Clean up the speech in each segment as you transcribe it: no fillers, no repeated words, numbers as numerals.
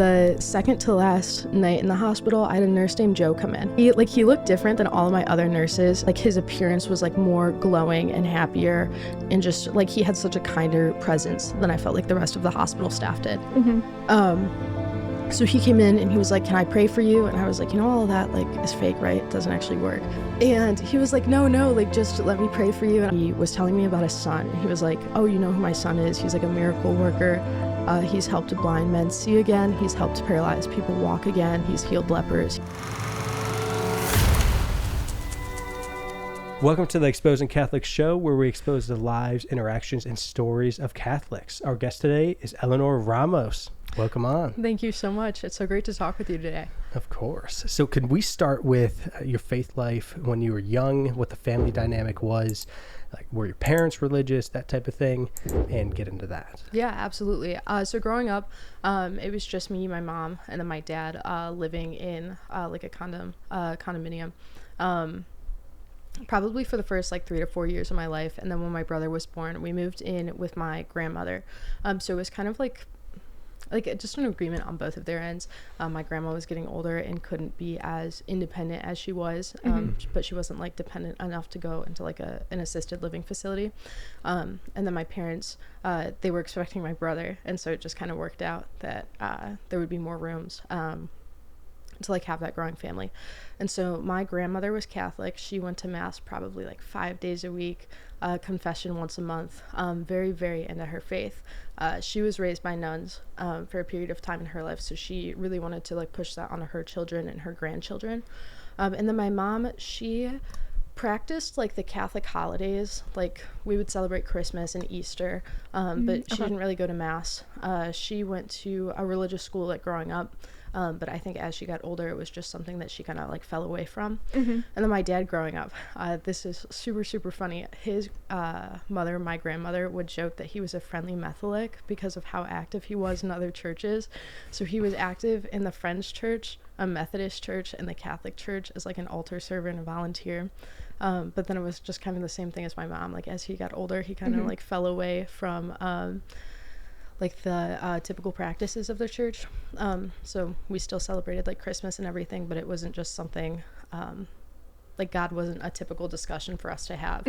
The second to last night in the hospital, I had a nurse named Joe come in. He looked different than all of my other nurses. Like, his appearance was like more glowing and happier, and just like he had such a kinder presence than I felt like the rest of the hospital staff did. So he came in and he was like, "Can I pray for you?" And I was like, all of that like is fake, right? It doesn't actually work. And he was like, no, like just let me pray for you. And he was telling me about his son. He was like, "Oh, you know who my son is? He's like a miracle worker. He's helped blind men see again. He's helped paralyzed people walk again. He's healed lepers." Welcome to the Exposing Catholics show, where we expose the lives, interactions, and stories of Catholics. Our guest today is Eleanor Ramos. Welcome on. Thank you so much. It's so great to talk with you today. Of course. So could we start with your faith life when you were young, what the family dynamic was, like were your parents religious, that type of thing, and get into that? Yeah, absolutely. So growing up, it was just me, my mom, and then my dad living in like a condominium. Probably for the first like 3 to 4 years of my life. And then when my brother was born, we moved in with my grandmother. So it was kind of like just an agreement on both of their ends. My grandma was getting older and couldn't be as independent as she was, but she wasn't like dependent enough to go into like an assisted living facility. And then my parents, they were expecting my brother, and so it just kind of worked out that there would be more rooms to like have that growing family. And so my grandmother was Catholic. She went to mass probably like 5 days a week, confession once a month, very, very into her faith. She was raised by nuns for a period of time in her life, so she really wanted to like push that onto her children and her grandchildren. And then my mom, she practiced like the Catholic holidays. Like, we would celebrate Christmas and Easter, but she didn't really go to mass. She went to a religious school like growing up. But I think as she got older, it was just something that she kind of like fell away from. And then my dad growing up, this is super, super funny. His mother, my grandmother, would joke that he was a friendly Catholic because of how active he was in other churches. So he was active in the Friends Church, a Methodist church, and the Catholic Church as like an altar server and a volunteer. But then it was just kind of the same thing as my mom. Like, as he got older, he kind of like fell away from like the typical practices of the church. So we still celebrated like Christmas and everything, but it wasn't just something, like God wasn't a typical discussion for us to have.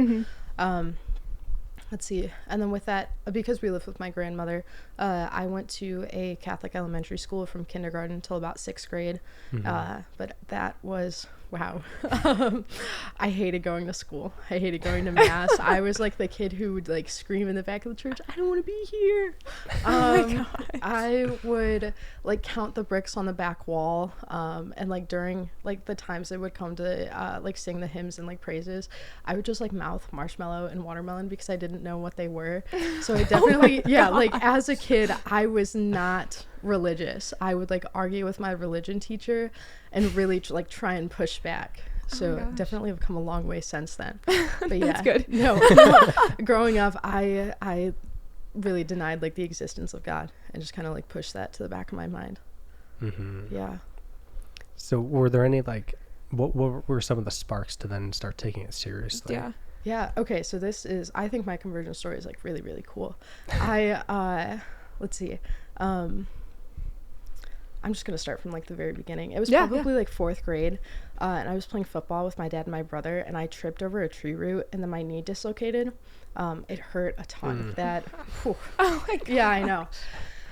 Let's see. And then with that, because we lived with my grandmother, I went to a Catholic elementary school from kindergarten until about 6th grade. But that was, wow. I hated going to school. I hated going to mass. I was like the kid who would like scream in the back of the church, "I don't want to be here." Oh my gosh. I would like count the bricks on the back wall. And like during like the times they would come to like sing the hymns and like praises, I would just like mouth marshmallow and watermelon because I didn't know what they were. So I definitely, like as a kid, I was not religious. I would like argue with my religion teacher and really like try and push back. So definitely have come a long way since then. But yeah, that's good. No, growing up, I really denied like the existence of God and just kind of like pushed that to the back of my mind. Yeah. So were there any like, what were some of the sparks to then start taking it seriously? Yeah. Okay. So I think my conversion story is like really, really cool. Let's see. I'm just going to start from like the very beginning. It was probably like 4th grade. And I was playing football with my dad and my brother, and I tripped over a tree root and then my knee dislocated. It hurt a ton. That, whew. Oh my God. Yeah, I know.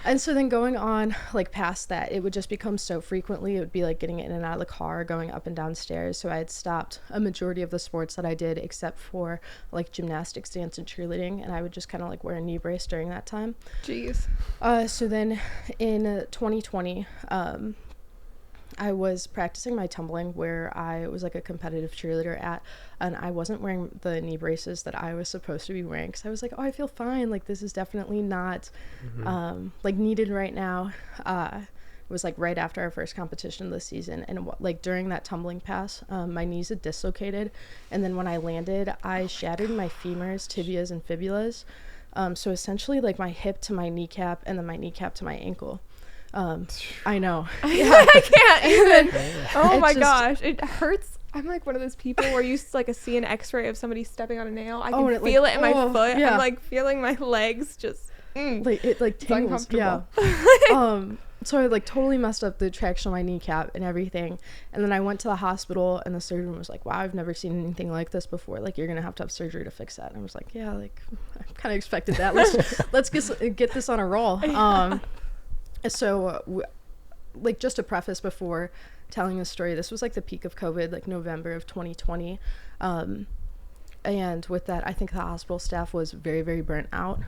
And so then going on like past that, it would just become so frequently. It would be like getting in and out of the car, going up and down stairs. So I had stopped a majority of the sports that I did except for like gymnastics, dance, and cheerleading. And I would just kind of like wear a knee brace during that time. Jeez. So then in 2020, I was practicing my tumbling where I was like a competitive cheerleader at, and I wasn't wearing the knee braces that I was supposed to be wearing because I was like, oh, I feel fine. Like, this is definitely not like needed right now. It was like right after our first competition this season, and like during that tumbling pass, my knees had dislocated, and then when I landed, I shattered my femurs, tibias, and fibulas. So essentially like my hip to my kneecap and then my kneecap to my ankle. I know. Yeah. I can't even. Oh my gosh, it hurts. I'm like one of those people where you like see an x-ray of somebody stepping on a nail. I can feel it in my foot. Yeah. I'm like feeling my legs just like it like tingles. Yeah. So I like totally messed up the traction on my kneecap and everything. And then I went to the hospital and the surgeon was like, wow, I've never seen anything like this before. Like, you're going to have surgery to fix that. And I was like, yeah, like I kind of expected that. Let's get this on a roll. Like, just to preface before telling the story, this was like the peak of COVID, like November of 2020. And with that, I think the hospital staff was very, very burnt out.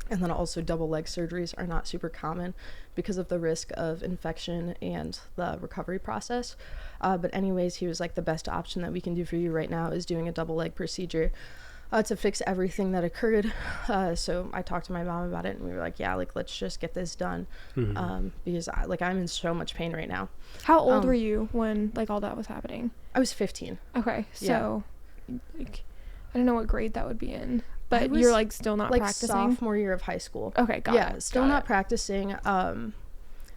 And then also double leg surgeries are not super common because of the risk of infection and the recovery process. But anyways, he was like, the best option that we can do for you right now is doing a double leg procedure to fix everything that occurred. So I talked to my mom about it and we were like, yeah, like, let's just get this done. Because I'm in so much pain right now. How old were you when like all that was happening? I was 15. Okay. So like, I don't know what grade that would be in. But you're like still not practicing? Sophomore year of high school. Okay, got it. Yeah, still not practicing.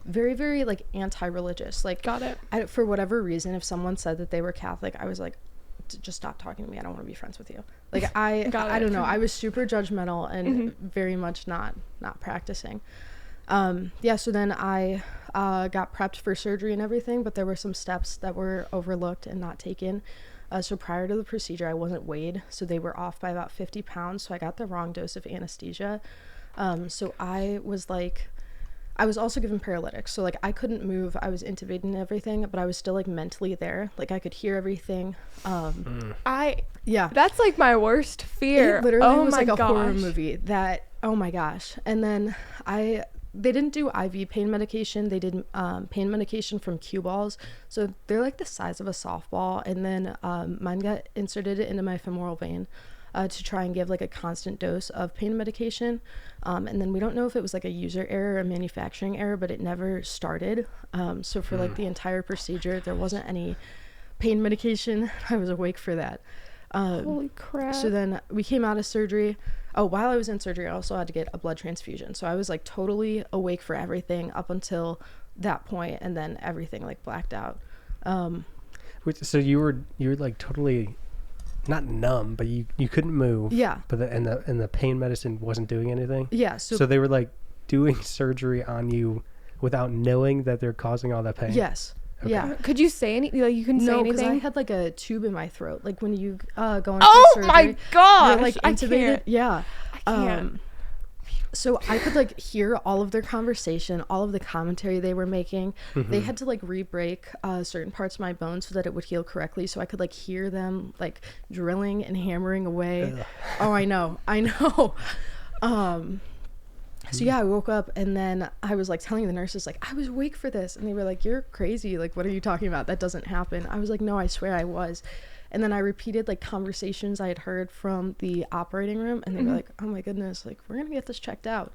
Very, very like anti-religious. Like, got it. For whatever reason, if someone said that they were Catholic, I was like, just stop talking to me. I don't want to be friends with you. Like, I don't know. I was super judgmental and very much not practicing. So then I got prepped for surgery and everything, but there were some steps that were overlooked and not taken. So prior to the procedure, I wasn't weighed, so they were off by about 50 pounds, so I got the wrong dose of anesthesia. So I was also given paralytics, so like I couldn't move. I was intubated and everything, but I was still like mentally there. Like I could hear everything. That's like my worst fear. It literally was like a horror movie that, oh my gosh. And then they didn't do IV pain medication. They did pain medication from cue balls. So they're like the size of a softball. And then mine got inserted into my femoral vein to try and give like a constant dose of pain medication. And then we don't know if it was like a user error or a manufacturing error, but it never started. So for like the entire procedure, there wasn't any pain medication. I was awake for that. Holy crap. So then we came out of surgery. While I was in surgery, I also had to get a blood transfusion. So I was like totally awake for everything up until that point, and then everything like blacked out. So you were like totally not numb, but you couldn't move. Yeah. But the pain medicine wasn't doing anything. Yeah. So they were like doing surgery on you without knowing that they're causing all that pain. Yes. Okay. Yeah. Could you say anything? Like you couldn't say anything? No, because I had like a tube in my throat. Like when you go into surgery. Oh my gosh! You're like intubated. I can't. Yeah. I can't. So I could like hear all of their conversation, all of the commentary they were making. They had to like re-break certain parts of my bone so that it would heal correctly. So I could like hear them like drilling and hammering away. Ugh. Oh, I know. So yeah, I woke up and then I was like telling the nurses like I was awake for this, and they were like, you're crazy, like what are you talking about? That doesn't happen. I was like, no, I swear I was. And then I repeated like conversations I had heard from the operating room, and they were like, oh my goodness, like we're gonna get this checked out.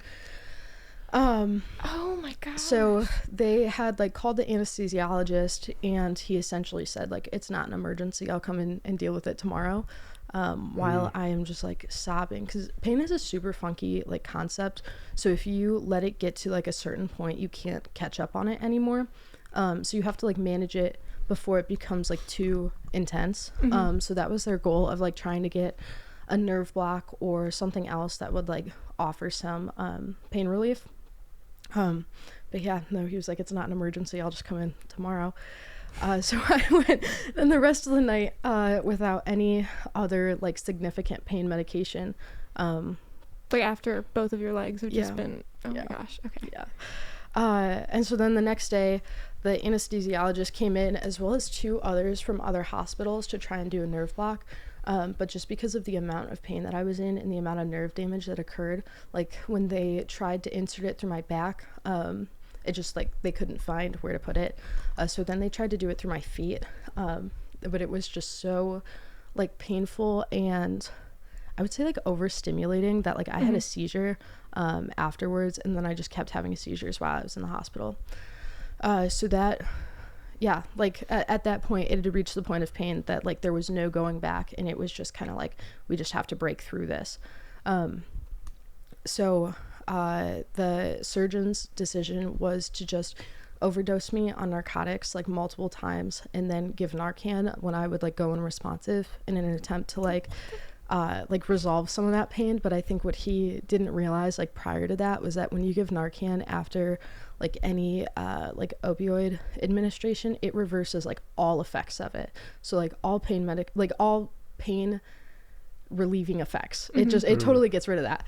Oh my god. So they had like called the anesthesiologist, and he essentially said like, it's not an emergency, I'll come in and deal with it tomorrow. While I am just like sobbing, because pain is a super funky like concept. So if you let it get to like a certain point, you can't catch up on it anymore. So you have to like manage it before it becomes like too intense. So that was their goal of like trying to get a nerve block or something else that would like offer some pain relief. But yeah, no, he was like, it's not an emergency, I'll just come in tomorrow. So I went then the rest of the night without any other like significant pain medication. Like after both of your legs have just been, my gosh, okay. Yeah. And so then the next day, the anesthesiologist came in as well as two others from other hospitals to try and do a nerve block. But just because of the amount of pain that I was in and the amount of nerve damage that occurred, like when they tried to insert it through my back, it just like they couldn't find where to put it. So then they tried to do it through my feet. But it was just so like painful and I would say like overstimulating that like I had a seizure afterwards, and then I just kept having seizures while I was in the hospital. So that, yeah, like at that point it had reached the point of pain that like there was no going back, and it was just kind of like we just have to break through this. So the surgeon's decision was to just overdose me on narcotics like multiple times, and then give Narcan when I would like go unresponsive in an attempt to like resolve some of that pain. But I think what he didn't realize like prior to that was that when you give Narcan after like any like opioid administration, it reverses like all effects of it. So like all pain relieving effects. It totally gets rid of that.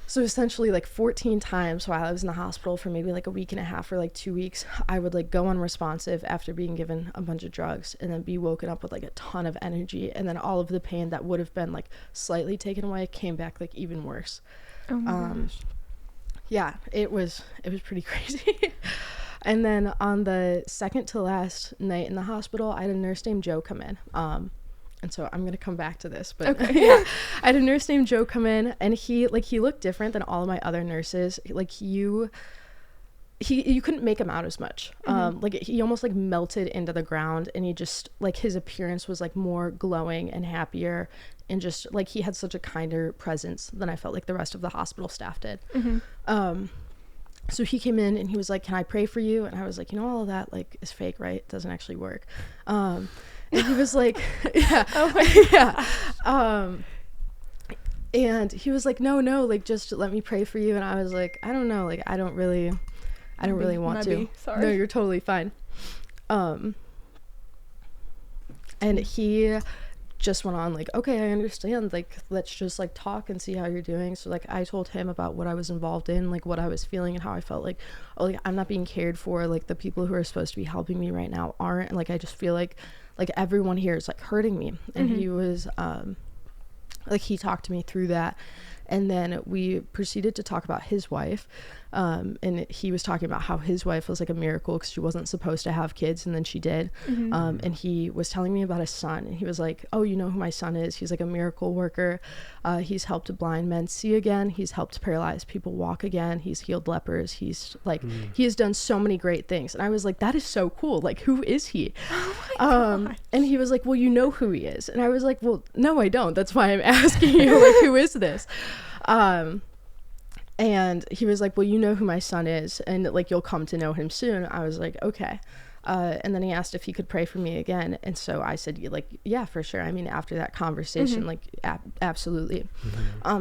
So essentially like 14 times while I was in the hospital for maybe like a week and a half or like 2 weeks, I would like go unresponsive after being given a bunch of drugs and then be woken up with like a ton of energy, and then all of the pain that would have been like slightly taken away came back like even worse. Oh my gosh. Yeah, it was pretty crazy. And then on the second to last night in the hospital, I had a nurse named Joe come in. And so I'm going to come back to this, but okay. Yeah, I had a nurse named Joe come in, and he looked different than all of my other nurses. Like you couldn't make him out as much. Like he almost like melted into the ground, and he just like his appearance was like more glowing and happier, and just like he had such a kinder presence than I felt like the rest of the hospital staff did. So he came in and he was like, "Can I pray for you?" And I was like, all of that like is fake, right? It doesn't actually work. And he was like, yeah, and he was like, no, like just let me pray for you. And I was like, I don't know, like I don't really want to. Sorry. No, you're totally fine. And he just went on like, okay, I understand, like let's just like talk and see how you're doing. So like I told him about what I was involved in, like what I was feeling and how I felt like, oh, like I'm not being cared for, like the people who are supposed to be helping me right now aren't, and like I just feel like everyone here is like hurting me. And he was like he talked me through that, and then we proceeded to talk about his wife, and he was talking about how his wife was like a miracle because she wasn't supposed to have kids, and then she did. And he was telling me about his son, and he was like, oh, you know who my son is? He's like a miracle worker. He's helped blind men see again, he's helped paralyzed people walk again, he's healed lepers, he's like he has done so many great things. And I was like, that is so cool, like who is he? Oh my God. And he was like, well, you know who he is? And I was like, well, no, I don't, that's why I'm asking you, like who is this? And he was like, well, you know who my son is, and like you'll come to know him soon. I was like, okay. And then he asked if he could pray for me again, and so I said, like, yeah, for sure. I mean, after that conversation, like absolutely.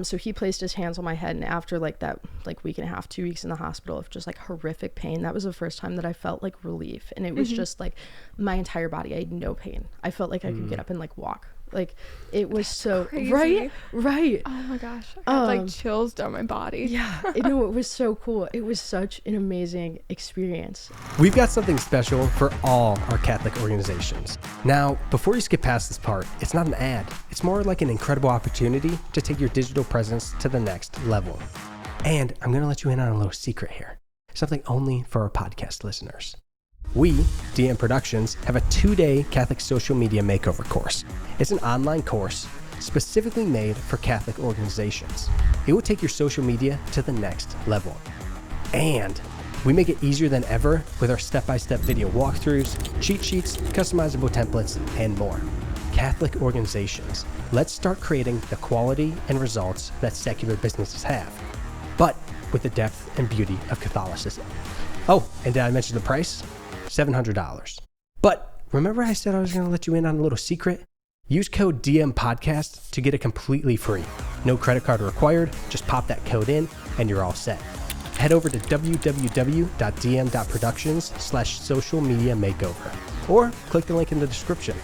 So he placed his hands on my head, and after like that like week and a half, 2 weeks in the hospital of just like horrific pain, that was the first time that I felt like relief. And it was just like my entire body, I had no pain. I felt like I could get up and like walk. Like it was so crazy. right. Oh my gosh, I had like chills down my body. Yeah, no, it was so cool. It was such an amazing experience. We've got something special for all our Catholic organizations. Now, before you skip past this part, it's not an ad. It's more like an incredible opportunity to take your digital presence to the next level. And I'm going to let you in on a little secret here. Something only for our podcast listeners. We, DM Productions, have a 2-day Catholic social media makeover course. It's an online course specifically made for Catholic organizations. It will take your social media to the next level. And we make it easier than ever with our step-by-step video walkthroughs, cheat sheets, customizable templates, and more. Catholic organizations, let's start creating the quality and results that secular businesses have, but with the depth and beauty of Catholicism. Oh, and did I mention the price? $700. But remember I said I was going to let you in on a little secret? Use code DMPodcast to get it completely free. No credit card required. Just pop that code in and you're all set. Head over to www.dm.productions/social media makeover or click the link in the description.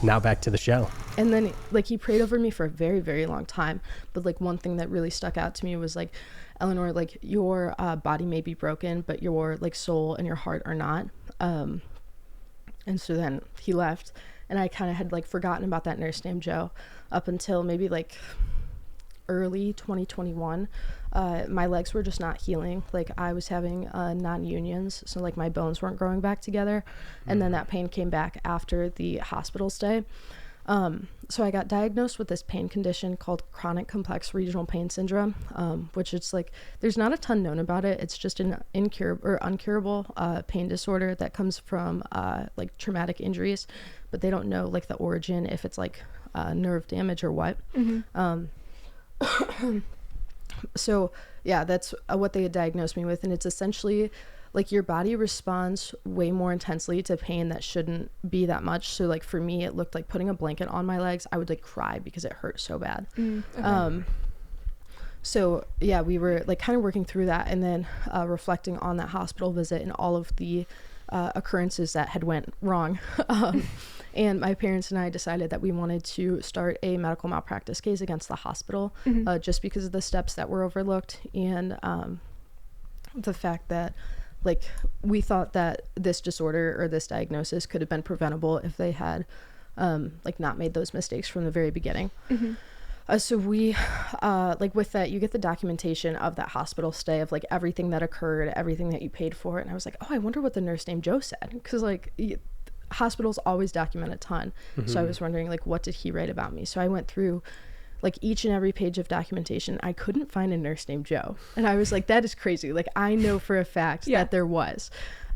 Now back to the show. And then like he prayed over me for a very, very long time. But like one thing that really stuck out to me was like, Eleanor, like your body may be broken, but your like soul and your heart are not. And so then he left, and I kind of had like forgotten about that nurse named Joe up until maybe like early 2021. My legs were just not healing. Like I was having non-unions, so like my bones weren't growing back together. And then that pain came back after the hospital stay. So I got diagnosed with this pain condition called chronic complex regional pain syndrome, which it's like, there's not a ton known about it. It's just an uncurable pain disorder that comes from like traumatic injuries, but they don't know like the origin, if it's like nerve damage or what. So yeah, that's what they had diagnosed me with. And it's essentially like your body responds way more intensely to pain that shouldn't be that much. So like for me, it looked like putting a blanket on my legs. I would like cry because it hurt so bad. So yeah, we were like kind of working through that, and then reflecting on that hospital visit and all of the occurrences that had went wrong. And my parents and I decided that we wanted to start a medical malpractice case against the hospital, just because of the steps that were overlooked, and the fact that like we thought that this disorder or this diagnosis could have been preventable if they had like not made those mistakes from the very beginning. So we like with that, you get the documentation of that hospital stay of like everything that occurred, everything that you paid for. And I was like, oh, I wonder what the nurse named Joe said, because like hospitals always document a ton. So I was wondering like, what did he write about me? So I went through like each and every page of documentation. I couldn't find a nurse named Joe, and I was like, that is crazy. Like I know for a fact that there was.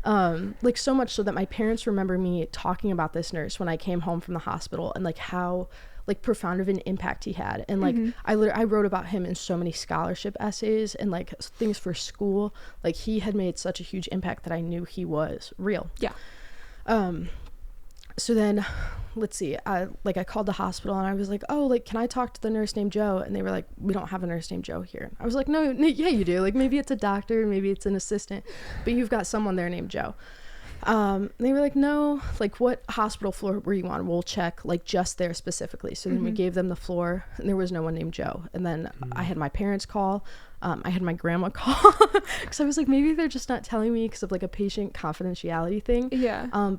Like so much so that my parents remember me talking about this nurse when I came home from the hospital, and like how like profound of an impact he had. And like I wrote about him in so many scholarship essays and like things for school. Like he had made such a huge impact that I knew he was real. So then let's see, I called the hospital and I was like, oh, like, can I talk to the nurse named Joe? And they were like, we don't have a nurse named Joe here. I was like, no, yeah, you do. Like maybe it's a doctor, maybe it's an assistant, but you've got someone there named Joe. They were like, no, like what hospital floor were you on? We'll check like just there specifically. So then we gave them the floor, and there was no one named Joe. And then I had my parents call. I had my grandma call because I was like, maybe they're just not telling me because of like a patient confidentiality thing.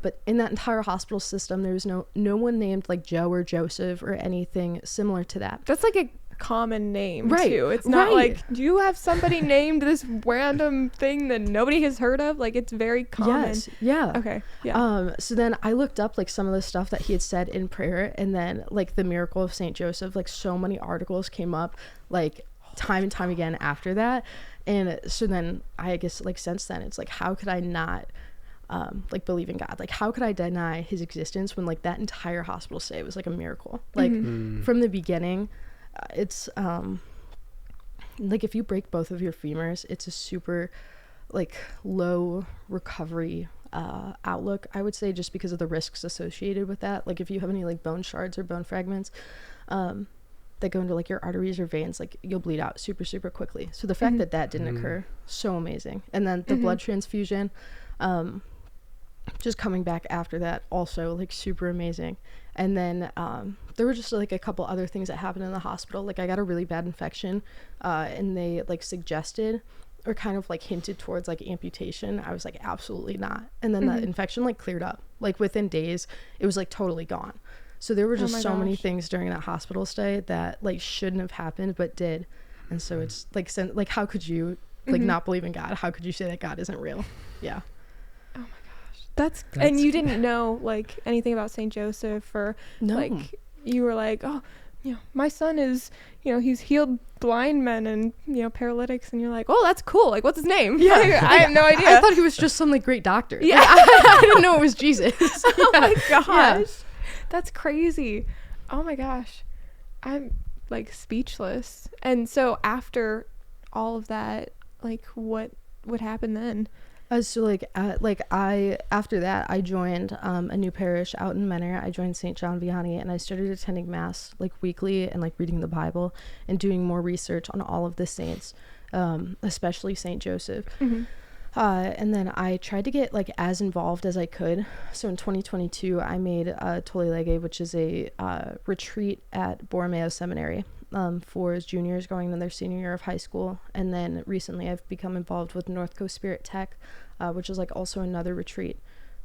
But in that entire hospital system, there was no one named like Joe or Joseph or anything similar to that. That's like a common name too. It's not like, do you have somebody named this random thing that nobody has heard of? Like it's very common. So then I looked up like some of the stuff that he had said in prayer, and then like the miracle of Saint Joseph, like so many articles came up like time and time again after that. And so then I guess like since then it's like, how could I not like believe in God? Like how could I deny his existence when like that entire hospital stay was like a miracle? Like from the beginning, it's like if you break both of your femurs, it's a super like low recovery outlook, I would say, just because of the risks associated with that. Like if you have any like bone shards or bone fragments that go into like your arteries or veins, like you'll bleed out super quickly. So the fact that didn't occur, so amazing. And then the blood transfusion, just coming back after that, also like super amazing. And then there were just like a couple other things that happened in the hospital. Like I got a really bad infection, and they like suggested or kind of like hinted towards like amputation. I was like, absolutely not. And then the infection like cleared up. Like within days, it was like totally gone. So there were just many things during that hospital stay that like shouldn't have happened but did. And so it's like how could you like not believe in God? How could you say that God isn't real? Yeah. Oh my gosh. That's and you didn't know like anything about Saint Joseph, or like you were like, oh, you know, my son is, you know, he's healed blind men and, you know, paralytics, and you're like, oh, that's cool. Like, what's his name? Yeah. I have no idea. I thought he was just some like great doctor. Yeah. Like, I didn't know it was Jesus. Oh my gosh. Yeah. That's crazy. Oh my gosh. I'm like speechless. And so after all of that, like what happened then? So after that I joined a new parish out in Menor. I joined St. John Vianney, and I started attending mass like weekly and like reading the Bible and doing more research on all of the saints, especially Saint Joseph. And then I tried to get like as involved as I could. So in 2022 I made Tolle Lege, which is a retreat at Borromeo Seminary for juniors going into their senior year of high school. And then recently I've become involved with North Coast Spirit Tech, which is like also another retreat.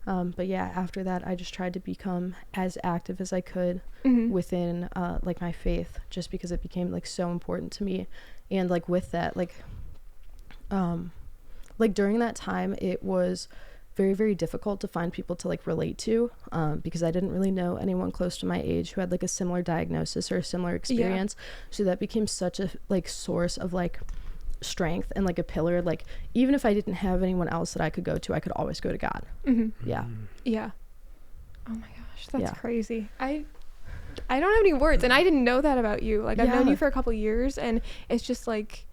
But yeah, after that I just tried to become as active as I could within like my faith, just because it became like so important to me. And like with that, like during that time it was very, very difficult to find people to like relate to, because I didn't really know anyone close to my age who had like a similar diagnosis or a similar experience. So that became such a like source of like strength and like a pillar. Like even if I didn't have anyone else that I could go to, I could always go to God. Yeah Oh my gosh, that's crazy. I don't have any words, and I didn't know that about you. Like I've known you for a couple years, and it's just like,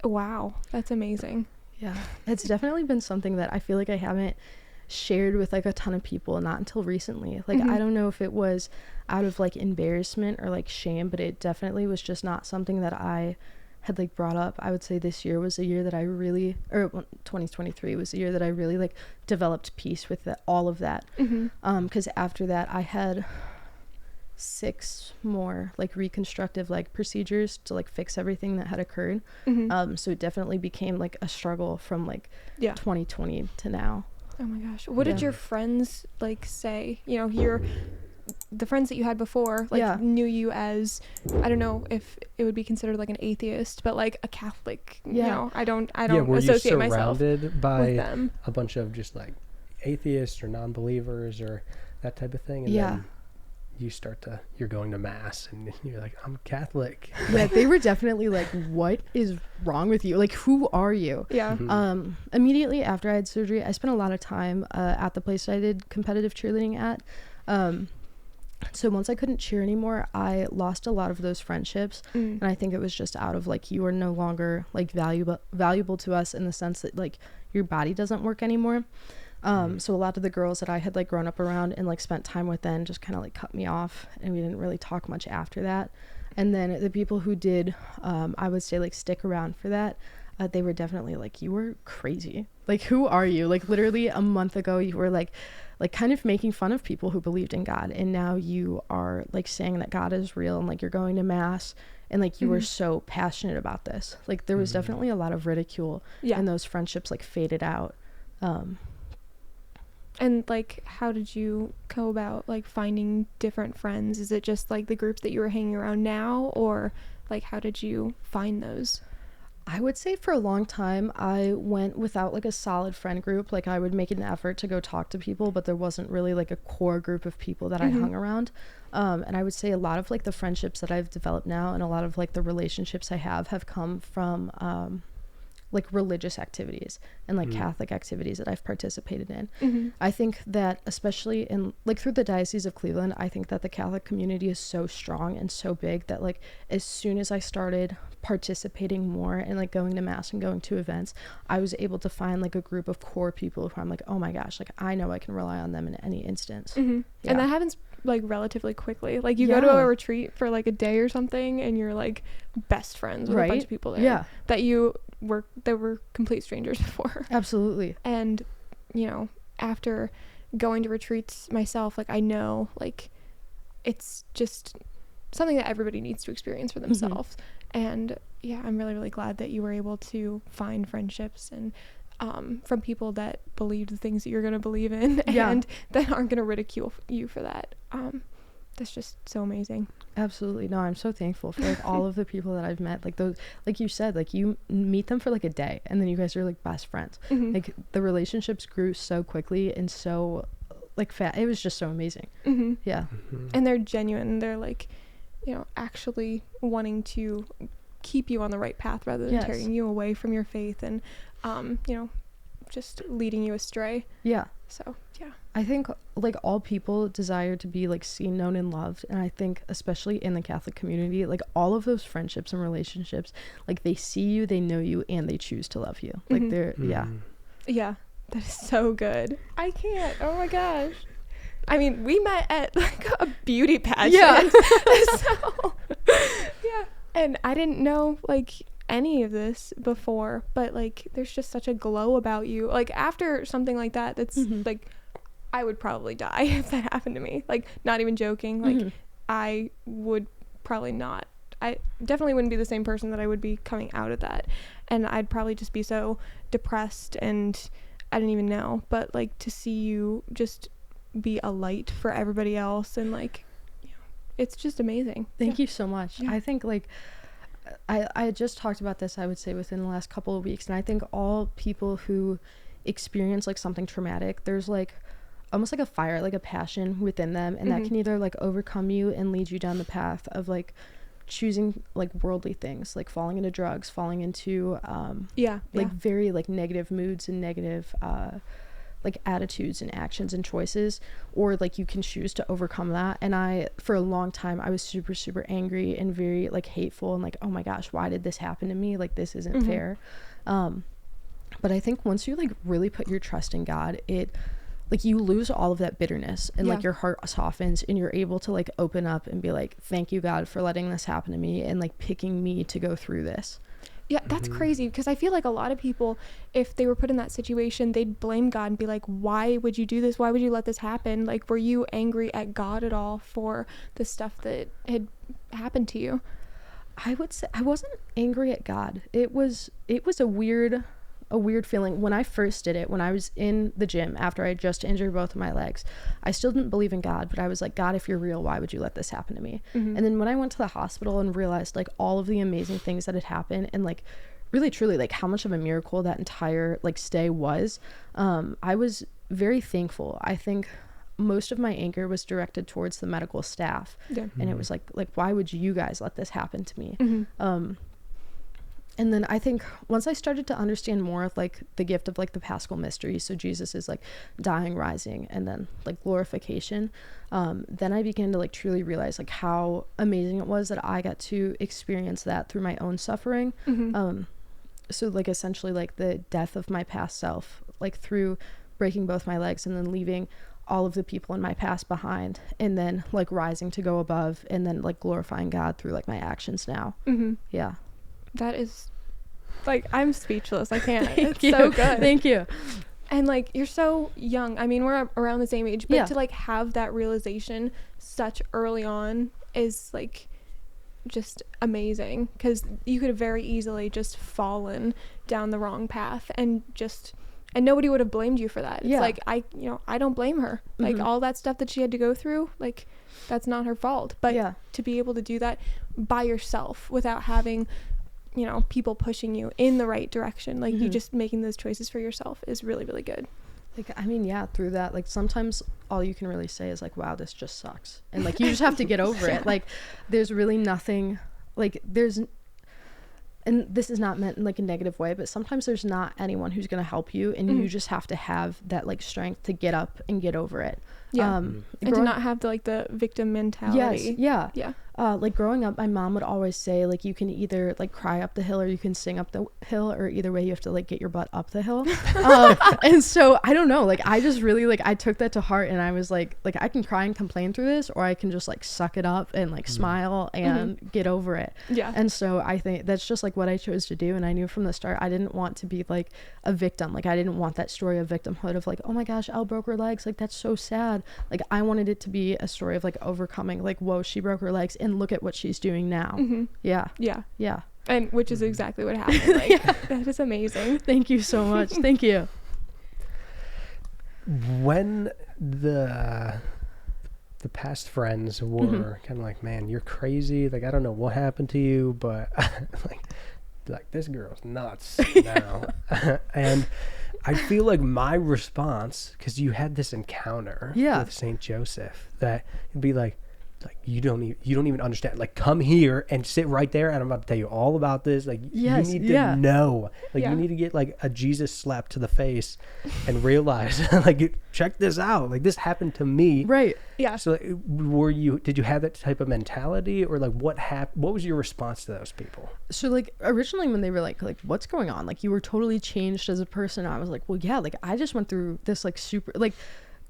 wow, that's amazing. Yeah, it's definitely been something that I feel like I haven't shared with like a ton of people, not until recently. Like I don't know if it was out of like embarrassment or like shame, but it definitely was just not something that I had like brought up, I would say this year was a year that I really, or 2023 was the year that I really like developed peace with all of that. Because after that I had 6 more like reconstructive like procedures to like fix everything that had occurred. So it definitely became like a struggle from like 2020 to now. Oh my gosh, what did your friends like say? You know, the friends that you had before like knew you as, I don't know if it would be considered like an atheist, but like a Catholic. You know, I don't associate myself with them. Were you surrounded by a bunch of just like atheists or non-believers or that type of thing? And then you're going to mass and you're like, I'm Catholic. Yeah, they were definitely like, what is wrong with you? Like, who are you? Yeah. Immediately after I had surgery, I spent a lot of time at the place I did competitive cheerleading at. So once I couldn't cheer anymore, I lost a lot of those friendships. And I think it was just out of like, you are no longer like valuable to us in the sense that like your body doesn't work anymore. So a lot of the girls that I had like grown up around and like spent time with then just kind of like cut me off, and we didn't really talk much after that. And then the people who did, I would say like stick around for that, they were definitely like, you were crazy. Like, who are you? Like literally a month ago you were like kind of making fun of people who believed in God, and now you are like saying that God is real, and like you're going to mass, and like you were so passionate about this. Like there was definitely a lot of ridicule, and those friendships like faded out. And like, how did you go about like finding different friends? Is it just like the groups that you were hanging around now, or like how did you find those? I would say for a long time I went without like a solid friend group. Like I would make an effort to go talk to people, but there wasn't really like a core group of people that I hung around. And I would say a lot of like the friendships that I've developed now and a lot of like the relationships I have come from like religious activities and like Catholic activities that I've participated in. I think that especially in like through the Diocese of Cleveland, I think that the Catholic community is so strong and so big that like as soon as I started participating more and like going to mass and going to events, I was able to find like a group of core people who I'm like, oh my gosh, like I know I can rely on them in any instance. And that happens like relatively quickly. Like you go to a retreat for like a day or something and you're like best friends with a bunch of people there that were complete strangers before. Absolutely. And you know, after going to retreats myself, like I know like it's just something that everybody needs to experience for themselves. And yeah, I'm really, really glad that you were able to find friendships and from people that believe the things that you're going to believe in and that aren't going to ridicule you for that. That's just so amazing. Absolutely. No, I'm so thankful for like all of the people that I've met. Like those, like you said, like you meet them for like a day and then you guys are like best friends. Like the relationships grew so quickly and so like it was just so amazing. Yeah. And they're genuine. They're like, you know, actually wanting to keep you on the right path rather than tearing you away from your faith and, you know, just leading you astray. Yeah. So, yeah. I think like all people desire to be like seen, known, and loved. And I think especially in the Catholic community, like all of those friendships and relationships, like they see you, they know you, and they choose to love you. Like they're, yeah. That is so good. I can't. Oh my gosh. I mean, we met at like a beauty pageant. Yeah. So, yeah. And I didn't know like any of this before, but like there's just such a glow about you. Like after something like that, that's like I would probably die if that happened to me. Like not even joking. Like I would probably not. I definitely wouldn't be the same person that I would be coming out of that. And I'd probably just be so depressed and I didn't even know. But like to see you just be a light for everybody else and like, you know, it's just amazing. Thank you so much. I think like I just talked about this, I would say, within the last couple of weeks, and I think all people who experience like something traumatic, there's like almost like a fire, like a passion within them, and that can either like overcome you and lead you down the path of like choosing like worldly things, like falling into drugs, falling into very like negative moods and negative like attitudes and actions and choices, or like you can choose to overcome that. And I, for a long time, I was super angry and very like hateful and like, oh my gosh, why did this happen to me? Like this isn't fair. But I think once you like really put your trust in God, it like you lose all of that bitterness and like your heart softens and you're able to like open up and be like, thank you, God, for letting this happen to me and like picking me to go through this. Yeah, that's crazy, because I feel like a lot of people, if they were put in that situation, they'd blame God and be like, why would you do this? Why would you let this happen? Like, were you angry at God at all for the stuff that had happened to you? I would say I wasn't angry at God. It was a weird feeling when I first did it, when I was in the gym after I just injured both of my legs. I still didn't believe in God, but I was like, God, if you're real, why would you let this happen to me? And then when I went to the hospital and realized like all of the amazing things that had happened, and like really truly like how much of a miracle that entire like stay was, I was very thankful. I think most of my anger was directed towards the medical staff, and it was like why would you guys let this happen to me? And then I think once I started to understand more of like the gift of like the Paschal mystery, so Jesus is like dying, rising, and then like glorification, then I began to like truly realize like how amazing it was that I got to experience that through my own suffering. So like essentially like the death of my past self, like through breaking both my legs and then leaving all of the people in my past behind, and then like rising to go above, and then like glorifying God through like my actions now. Yeah. That is, like, I'm speechless. I can't. It's so good. Thank you. And like, you're so young. I mean, we're around the same age, but to like have that realization such early on is like just amazing, because you could have very easily just fallen down the wrong path and nobody would have blamed you for that. It's like, I don't blame her. Like all that stuff that she had to go through, like that's not her fault. But to be able to do that by yourself without having, you know, people pushing you in the right direction, like you just making those choices for yourself is really, really good. Like, I mean, through that, like sometimes all you can really say is like, wow, this just sucks. And like, you just have to get over it. Like, there's really nothing, like and this is not meant in like a negative way, but sometimes there's not anyone who's going to help you, and you just have to have that like strength to get up and get over it. And to not have the victim mentality. Like growing up, my mom would always say like, you can either like cry up the hill or you can sing up the hill, or either way you have to like get your butt up the hill. And so I don't know, like I just really like I took that to heart, and I was like I can cry and complain through this, or I can just like suck it up and like smile and get over it. And so I think that's just like what I chose to do, and I knew from the start I didn't want to be like a victim. Like I didn't want that story of victimhood of like, oh my gosh, Elle broke her legs, like that's so sad. Like I wanted it to be a story of like overcoming, like, whoa, she broke her legs and look at what she's doing now. Yeah. And which is exactly what happened. Like that is amazing. Thank you so much. Thank you. When the past friends were kind of like, man, you're crazy, like I don't know what happened to you, but like this girl's nuts now. And I feel like my response, because you had this encounter with Saint Joseph, that it'd be like you don't even understand. Like, come here and sit right there, and I'm about to tell you all about this. Like, you need to know. Like, you need to get like a Jesus slap to the face and realize, like, check this out. Like, this happened to me. Right. Yeah. So, did you have that type of mentality, or like what happened? What was your response to those people? So, like, originally when they were like, what's going on? Like, you were totally changed as a person. I was like, well, yeah, like I just went through this like super like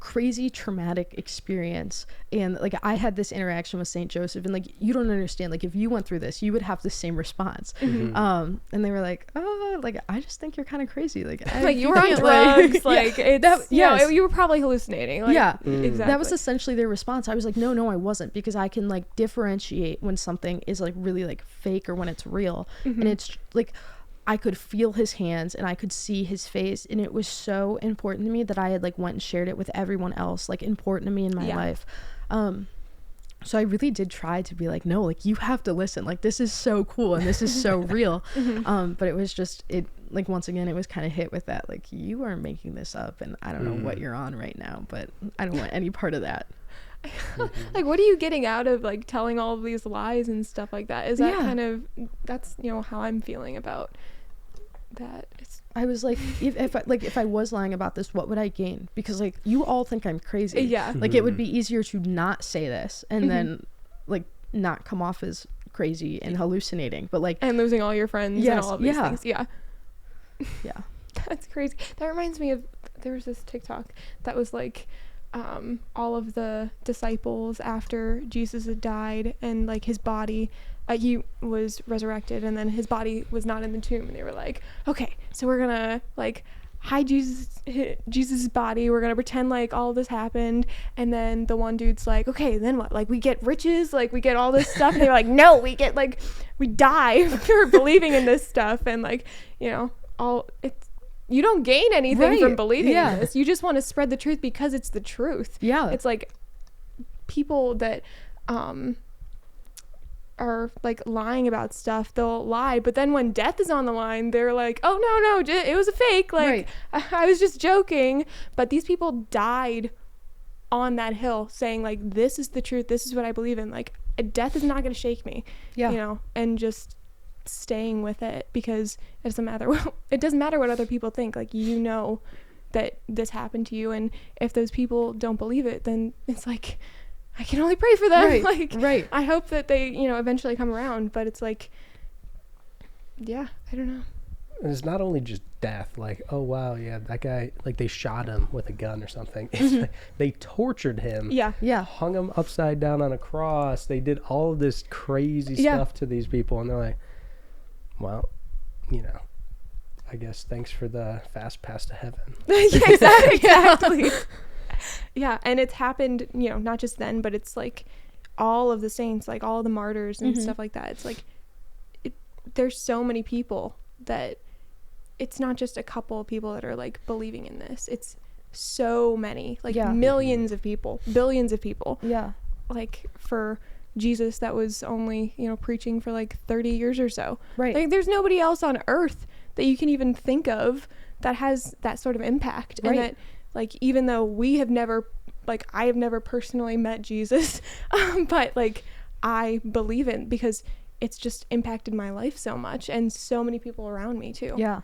crazy traumatic experience, and like I had this interaction with Saint Joseph, and like you don't understand, like if you went through this you would have the same response. And they were like, oh, like I just think you're kind of crazy, like you were on drugs, like it's you were probably hallucinating, like, exactly. That was essentially their response. I was like, no, I wasn't, because I can like differentiate when something is like really like fake or when it's real. And it's like I could feel his hands and I could see his face, and it was so important to me that I had like went and shared it with everyone else, like important to me in my life. So I really did try to be like, no, like you have to listen, like this is so cool and this is so real. But it was just, it like once again it was kind of hit with that, like you are making this up and I don't know what you're on right now, but I don't want any part of that. Like, what are you getting out of like telling all of these lies and stuff like that? Is that kind of, that's, you know, how I'm feeling about that. I was like, if I was lying about this, what would I gain? Because like you all think I'm crazy. Like it would be easier to not say this and then like not come off as crazy and hallucinating, but like, and losing all your friends and all of these things. Yeah. That's crazy. That reminds me of, there was this TikTok that was like, all of the disciples after Jesus had died, and like his body, he was resurrected, and then his body was not in the tomb, and they were like, okay, so we're gonna like hide Jesus's body, we're gonna pretend like all this happened. And then the one dude's like, okay, then what, like we get riches, like we get all this stuff, and they're like, no, we get like, we die for believing in this stuff. And like, you know, you don't gain anything from believing in this. You just want to spread the truth because it's the truth. Yeah. It's like people that are like lying about stuff, they'll lie, but then when death is on the line, they're like, oh no, it was a fake, like I was just joking. But these people died on that hill saying like, this is the truth, this is what I believe in, like death is not going to shake me. You know, and just staying with it, because it doesn't matter what other people think. Like, you know that this happened to you, and if those people don't believe it, then it's like, I can only pray for them. I hope that they, you know, eventually come around. But it's like, yeah, I don't know. And it's not only just death, like, oh wow, yeah, that guy, like they shot him with a gun or something. It's like, they tortured him. Hung him upside down on a cross. They did all of this crazy stuff to these people, and they're like, well, you know, I guess thanks for the fast pass to heaven. Exactly. Yeah, and it's happened, you know, not just then, but it's like all of the saints, like all the martyrs and stuff like that. It's like there's so many people that it's not just a couple of people that are like believing in this. It's so many, like millions of people, billions of people. Yeah. Like for Jesus, that was only, you know, preaching for like 30 years or so. Right. Like there's nobody else on earth that you can even think of that has that sort of impact. And that, like, even though we have never, like, I have never personally met Jesus, but like I believe in, because it's just impacted my life so much, and so many people around me too. Yeah.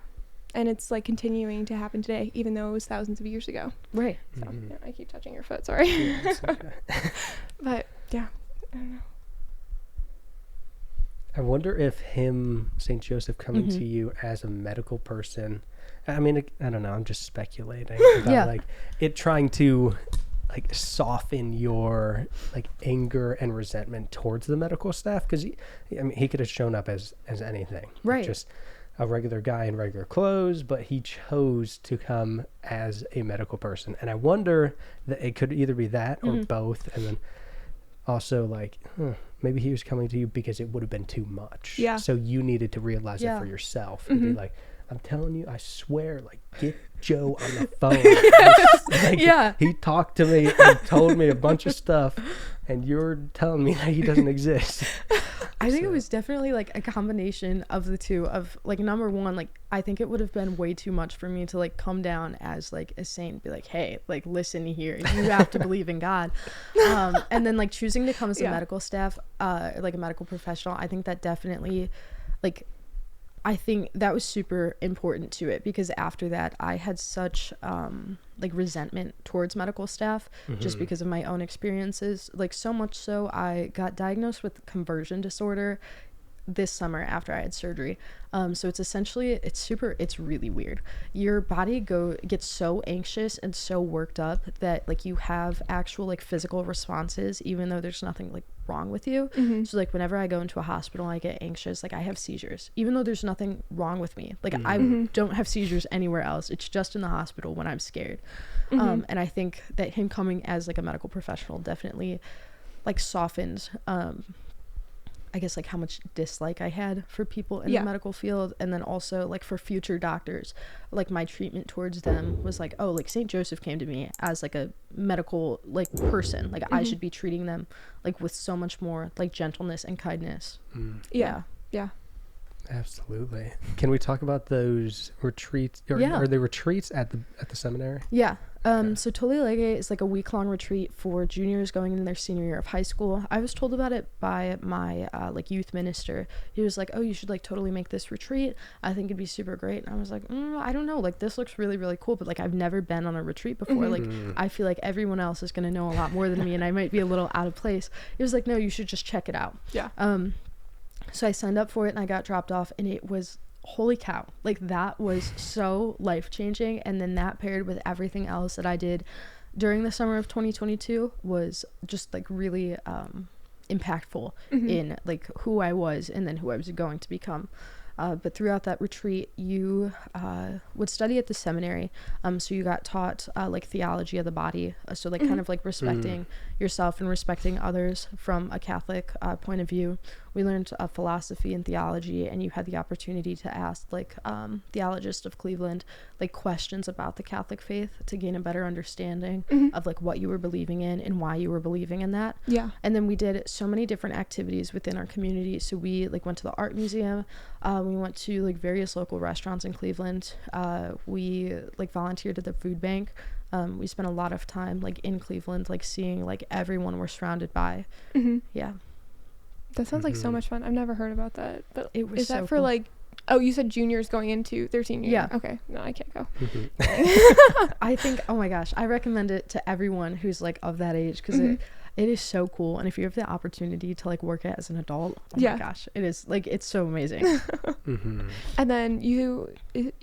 And it's like continuing to happen today, even though it was thousands of years ago. Right. So yeah, I keep touching your foot, sorry. Yeah, it's okay. But yeah, I don't know. I wonder if St. Joseph coming to you as a medical person, I mean, I don't know, I'm just speculating about like it trying to like soften your like anger and resentment towards the medical staff, because he could have shown up as anything, right? Just a regular guy in regular clothes, but he chose to come as a medical person. And I wonder that it could either be that or both. And then also like, maybe he was coming to you because it would have been too much. Yeah. So you needed to realize it for yourself and be like, I'm telling you, I swear, like, get Joe on the phone. Like, he talked to me and told me a bunch of stuff, and you're telling me that he doesn't exist. I think it was definitely like a combination of the two. Of like, number one, like I think it would have been way too much for me to like come down as like a saint, be like, hey, like listen here, you have to believe in God. And then like choosing to come as a medical staff, like a medical professional, I think that definitely, like, I think that was super important to it, because after that I had such like resentment towards medical staff just because of my own experiences, like so much so I got diagnosed with conversion disorder this summer after I had surgery. So it's essentially, it's really weird. Your body gets so anxious and so worked up that like you have actual like physical responses even though there's nothing like wrong with you. So like whenever I go into a hospital and I get anxious, like I have seizures even though there's nothing wrong with me. Like I don't have seizures anywhere else. It's just in the hospital when I'm scared. And I think that him coming as like a medical professional definitely like softened I guess like how much dislike I had for people in the medical field. And then also like for future doctors, like my treatment towards them was like, oh, like St. Joseph came to me as like a medical like person, like I should be treating them like with so much more like gentleness and kindness. Yeah Absolutely. Can we talk about those retreats? Are they retreats at the seminary? Yeah. So Tolle Lege is like a week-long retreat for juniors going into their senior year of high school. I was told about it by my like youth minister. He was like, oh, you should like totally make this retreat. I think it'd be super great. And I was like, I don't know. Like this looks really, really cool. But like I've never been on a retreat before. Like I feel like everyone else is going to know a lot more than me and I might be a little out of place. He was like, no, you should just check it out. Yeah. So I signed up for it and I got dropped off and it was, holy cow, like that was so life-changing. And then that paired with everything else that I did during the summer of 2022 was just like really impactful in like who I was and then who I was going to become. But throughout that retreat, you would study at the seminary. So you got taught like theology of the body. So like kind of like respecting yourself and respecting others from a Catholic point of view. We learned philosophy and theology, and you had the opportunity to ask like theologists of Cleveland like questions about the Catholic faith to gain a better understanding of like what you were believing in and why you were believing in that. Yeah. And then we did so many different activities within our community. So we like went to the art museum. We went to like various local restaurants in Cleveland. We like volunteered at the food bank. We spent a lot of time like in Cleveland, like seeing like everyone we're surrounded by. Yeah. That sounds like so much fun. I've never heard about that. But it was is that so for cool. Like, oh, you said juniors going into their senior year? Yeah. Okay. No, I can't go. I think, oh my gosh, I recommend it to everyone who's like of that age, because it is so cool. And if you have the opportunity to like work it as an adult, oh my gosh, it is like, it's so amazing. And then you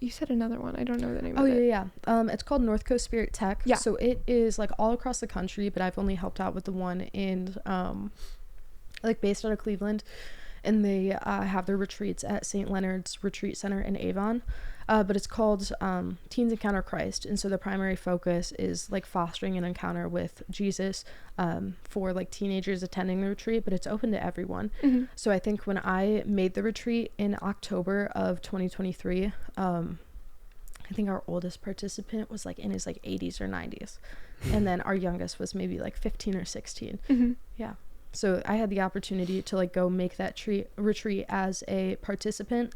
said another one. I don't know the name of it. Yeah. It's called North Coast Spirit Tech. Yeah. So it is like all across the country, but I've only helped out with the one in like based out of Cleveland, and they have their retreats at St. Leonard's Retreat Center in Avon. But it's called Teens Encounter Christ, and so the primary focus is like fostering an encounter with Jesus for like teenagers attending the retreat, but it's open to everyone. So I think when I made the retreat in October of 2023, I think our oldest participant was like in his like 80s or 90s, and then our youngest was maybe like 15 or 16. Yeah. So I had the opportunity to like go make that retreat as a participant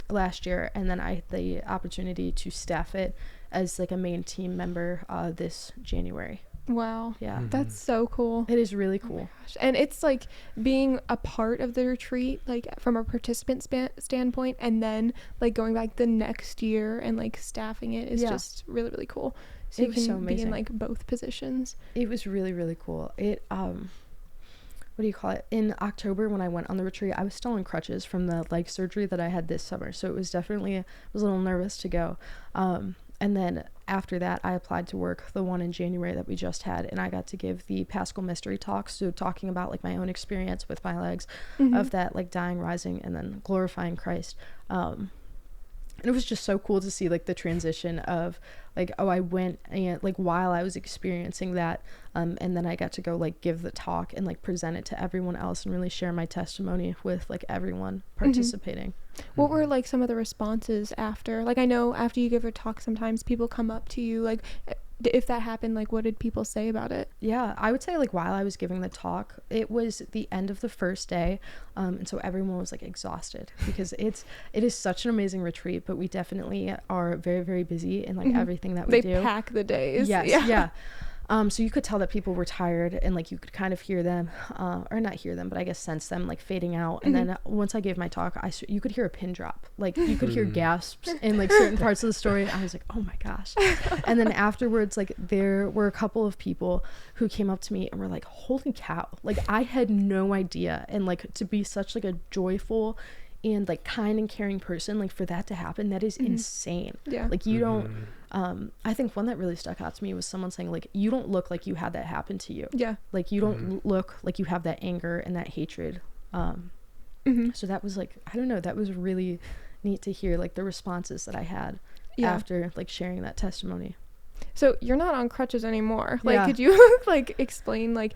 last year, and then I had the opportunity to staff it as like a main team member this January. Wow. Yeah. That's so cool. It is really cool. Oh my gosh. And it's like being a part of the retreat, like from a participant standpoint, and then like going back the next year and like staffing it is just really, really cool. So you can be in like both positions. It was really, really cool. It what do you call it? In October when I went on the retreat, I was still on crutches from the leg surgery that I had this summer. So it was definitely, I was a little nervous to go. And then after that, I applied to work the one in January that we just had, and I got to give the Paschal Mystery talk. So talking about like my own experience with my legs, of that like dying, rising, and then glorifying Christ. And it was just so cool to see like the transition of like, oh, I went and like while I was experiencing that, and then I got to go like give the talk and like present it to everyone else and really share my testimony with like everyone participating. What were like some of the responses after? Like I know after you give a talk, sometimes people come up to you, like if that happened, like what did people say about it? Yeah, I would say like while I was giving the talk, it was the end of the first day, and so everyone was like exhausted because it is such an amazing retreat, but we definitely are very, very busy in like everything that we do. They pack the days. Yes, yeah. So you could tell that people were tired, and like you could kind of hear them, or not hear them, but I guess sense them like fading out. And then once I gave my talk, you could hear a pin drop, like you could hear gasps in like certain parts of the story. I was like, oh my gosh. And then afterwards, like there were a couple of people who came up to me and were like, holy cow, like I had no idea. And like to be such like a joyful and like kind and caring person, like for that to happen, that is insane. Yeah. Like you don't, I think one that really stuck out to me was someone saying like, you don't look like you had that happen to you. Yeah. Like you don't look like you have that anger and that hatred. So that was like, I don't know, that was really neat to hear like the responses that I had after like sharing that testimony. So you're not on crutches anymore. Like, could you like explain like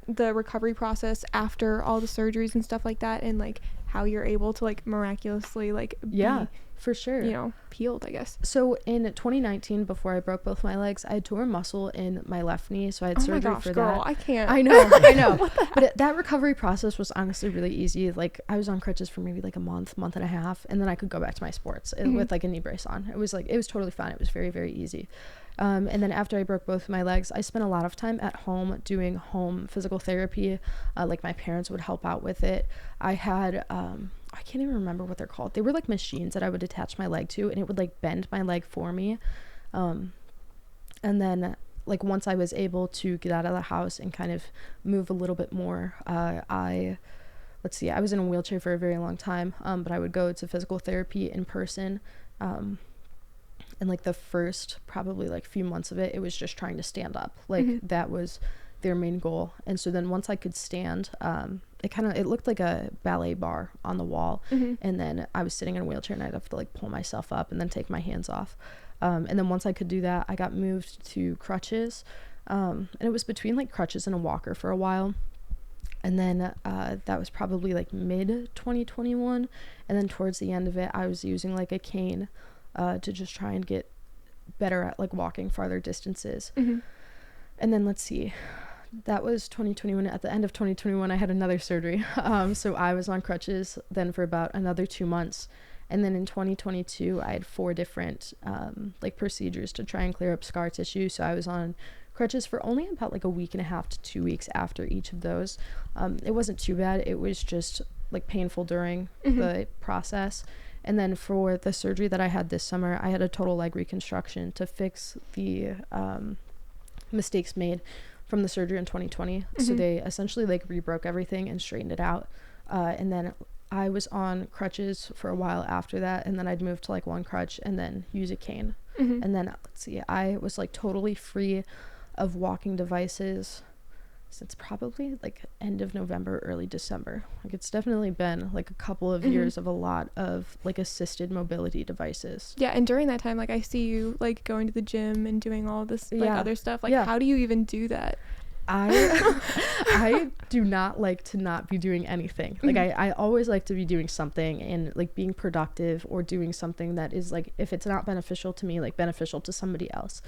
the recovery process after all the surgeries and stuff like that, and like how you're able to like miraculously like be, for sure, you know, healed, I guess. So in 2019, before I broke both my legs, I tore a muscle in my left knee, so I had surgery for girl, that. I can't. I know. But that recovery process was honestly really easy. Like I was on crutches for maybe like a month and a half, and then I could go back to my sports with like a knee brace on. It was totally fine. It was very, very easy. And then after I broke both my legs, I spent a lot of time at home doing home physical therapy. Like my parents would help out with it. I had, I can't even remember what they're called. They were like machines that I would attach my leg to, and it would like bend my leg for me. And then like once I was able to get out of the house and kind of move a little bit more, I was in a wheelchair for a very long time, but I would go to physical therapy in person. and like the first probably like few months of it was just trying to stand up. Like that was their main goal. And so then once I could stand, it looked like a ballet bar on the wall. And then I was sitting in a wheelchair and I'd have to like pull myself up and then take my hands off. And then once I could do that, I got moved to crutches. And it was between like crutches and a walker for a while. And then that was probably like mid 2021. And then towards the end of it, I was using like a cane to just try and get better at like walking farther distances. And then let's see, that was 2021. At the end of 2021, I had another surgery. So I was on crutches then for about another 2 months. And then in 2022, I had 4 different like procedures to try and clear up scar tissue. So I was on crutches for only about like a week and a half to 2 weeks after each of those. It wasn't too bad. It was just like painful during the process. And then for the surgery that I had this summer, I had a total leg reconstruction to fix the mistakes made from the surgery in 2020. So they essentially like rebroke everything and straightened it out. And then I was on crutches for a while after that, and then I'd move to like one crutch and then use a cane. And then let's see, I was like totally free of walking devices since probably like end of November, early December. Like it's definitely been like a couple of years of a lot of like assisted mobility devices. Yeah, and during that time, like I see you like going to the gym and doing all this like other stuff. Like how do you even do that? I do not like to not be doing anything. Like I always like to be doing something and like being productive or doing something that is like, if it's not beneficial to me, like beneficial to somebody else.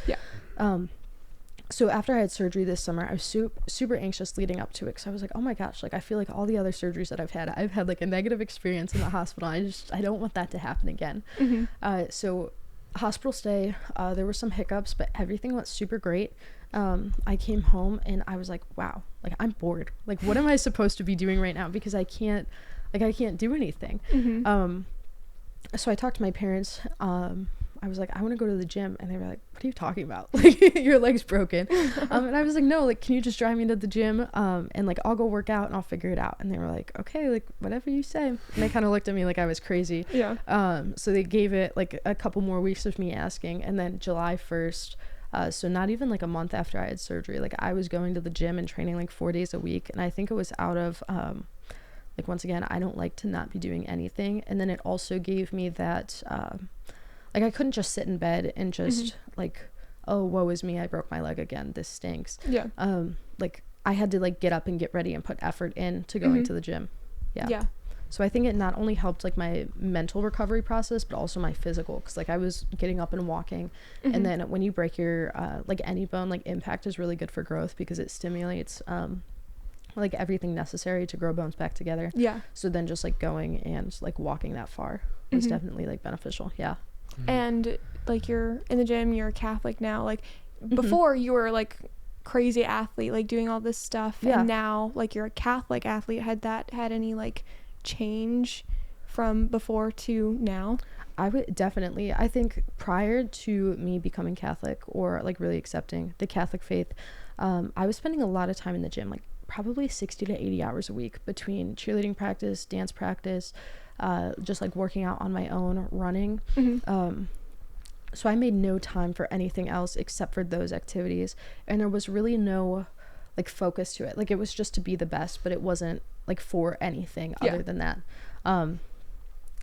So after I had surgery this summer, I was super anxious leading up to it, because I was like, oh my gosh, like I feel like all the other surgeries that I've had like a negative experience in the hospital. I don't want that to happen again. So hospital stay, there were some hiccups, but everything went super great. I came home and I was like, wow, like I'm bored. Like what am I supposed to be doing right now? Because I can't do anything. So I talked to my parents. I was like, I want to go to the gym. And they were like, what are you talking about? Like your leg's broken. And I was like, no, like, can you just drive me to the gym? And like, I'll go work out and I'll figure it out. And they were like, okay, like whatever you say. And they kind of looked at me like I was crazy. So they gave it like a couple more weeks of me asking. And then July 1st, so not even like a month after I had surgery, like I was going to the gym and training like 4 days a week. And I think it was out of, like, once again, I don't like to not be doing anything. And then it also gave me that, like I couldn't just sit in bed and just like, oh, woe is me, I broke my leg again, this stinks. Like I had to like get up and get ready and put effort into going to the gym. So I think it not only helped like my mental recovery process, but also my physical, because like I was getting up and walking. And then when you break your like any bone, like impact is really good for growth, because it stimulates like everything necessary to grow bones back together. So then just like going and like walking that far was definitely like beneficial. And like you're in the gym, you're a Catholic now. Like before you were like crazy athlete, like doing all this stuff, and now like you're a Catholic athlete. Had that had any like change from before to now? I would definitely, I think prior to me becoming Catholic or like really accepting the Catholic faith, I was spending a lot of time in the gym, like probably 60 to 80 hours a week between cheerleading practice, dance practice, just like working out on my own, running. So I made no time for anything else except for those activities, and there was really no like focus to it. Like it was just to be the best, but it wasn't like for anything other than that.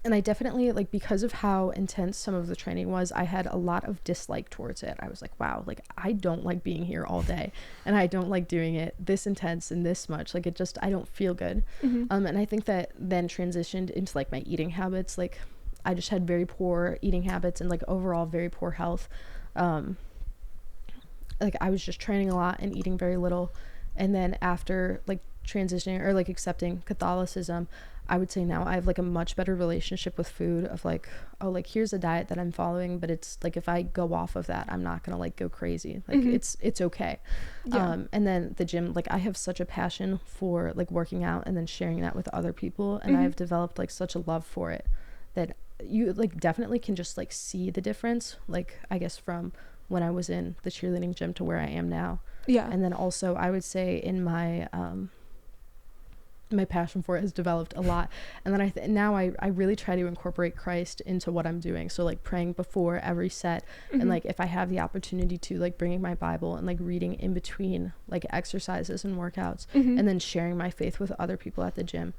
And I definitely, like, because of how intense some of the training was, I had a lot of dislike towards it. I was like, wow, like I don't like being here all day, and I don't like doing it this intense and this much. Like it just, I don't feel good. And I think that then transitioned into like my eating habits. Like I just had very poor eating habits and like overall very poor health. Like I was just training a lot and eating very little. And then after like transitioning or like accepting Catholicism, I would say now I have like a much better relationship with food, of like, oh, like here's a diet that I'm following, but it's like if I go off of that, I'm not gonna like go crazy. Like it's okay. And then the gym, like I have such a passion for like working out and then sharing that with other people, and I've developed like such a love for it that you like definitely can just like see the difference, like I guess from when I was in the cheerleading gym to where I am now. And then also I would say in my my passion for it has developed a lot. And then now I really try to incorporate Christ into what I'm doing. So like praying before every set, and like if I have the opportunity to, like bringing my Bible and like reading in between like exercises and workouts, and then sharing my faith with other people at the gym.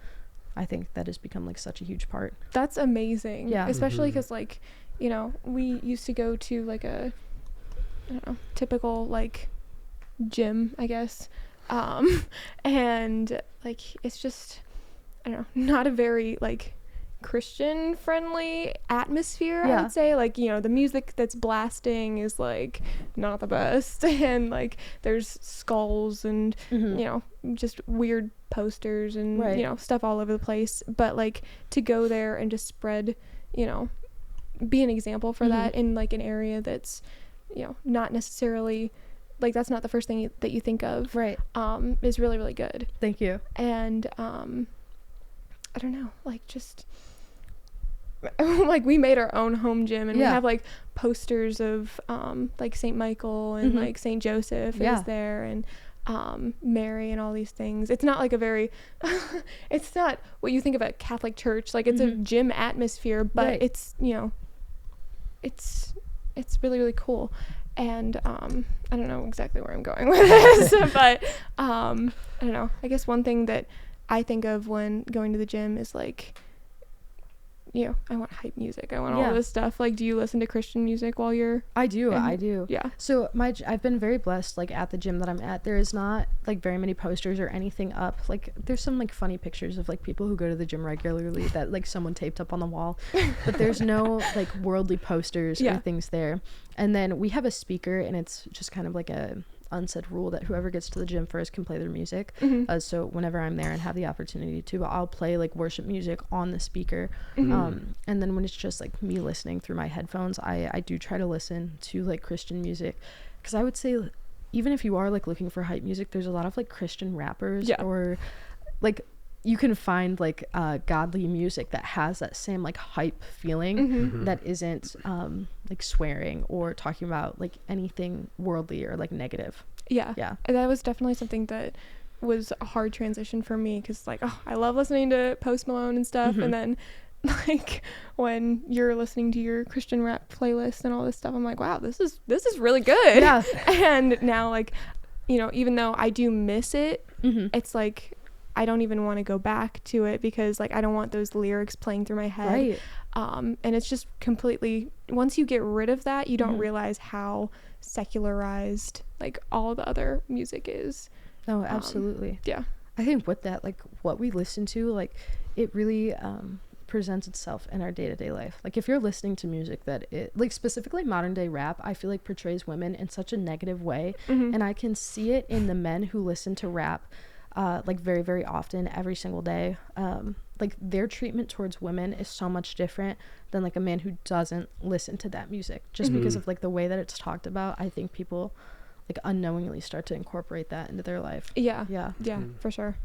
I think that has become like such a huge part. That's amazing. Yeah. Especially because like, you know, we used to go to like a, I don't know, typical like gym, I guess. And like it's just, I don't know, not a very like Christian friendly atmosphere. I would say, like, you know, the music that's blasting is like not the best, and like there's skulls and you know, just weird posters and you know, stuff all over the place. But like to go there and just spread, you know, be an example for that in like an area that's, you know, not necessarily like, that's not the first thing that you think of, is really, really good. Thank you. And I don't know, like just like we made our own home gym, and we have like posters of like St. Michael and like St. Joseph is there, and Mary and all these things. It's not like a very it's not what you think of a Catholic church, like it's a gym atmosphere, but it's, you know, it's really, really cool. And I don't know exactly where I'm going with this, but I don't know, I guess one thing that I think of when going to the gym is like, you know, I want hype music, I want all this stuff. Like, do you listen to Christian music while you're I do. Yeah. So I've been very blessed, like at the gym that I'm at, there is not like very many posters or anything up. Like there's some like funny pictures of like people who go to the gym regularly that like someone taped up on the wall, but there's no like worldly posters or things there. And then we have a speaker, and it's just kind of like a unsaid rule that whoever gets to the gym first can play their music. So whenever I'm there and have the opportunity to, I'll play like worship music on the speaker. And then when it's just like me listening through my headphones, I do try to listen to like Christian music, because I would say even if you are like looking for hype music, there's a lot of like Christian rappers or like you can find like godly music that has that same like hype feeling that isn't like swearing or talking about like anything worldly or like negative. Yeah. And that was definitely something that was a hard transition for me, because like, oh, I love listening to Post Malone and stuff, and then like when you're listening to your Christian rap playlist and all this stuff, I'm like, wow, this is really good. And now, like, you know, even though I do miss it, it's like I don't even want to go back to it, because like I don't want those lyrics playing through my head. And it's just completely, once you get rid of that, you don't realize how secularized like all the other music is. Oh, absolutely. I think with that, like what we listen to, like it really presents itself in our day-to-day life. Like if you're listening to music that it, like specifically modern day rap, I feel like portrays women in such a negative way, and I can see it in the men who listen to rap like very, very often, every single day. Like their treatment towards women is so much different than like a man who doesn't listen to that music, just because of like the way that it's talked about. I think people like unknowingly start to incorporate that into their life. For sure.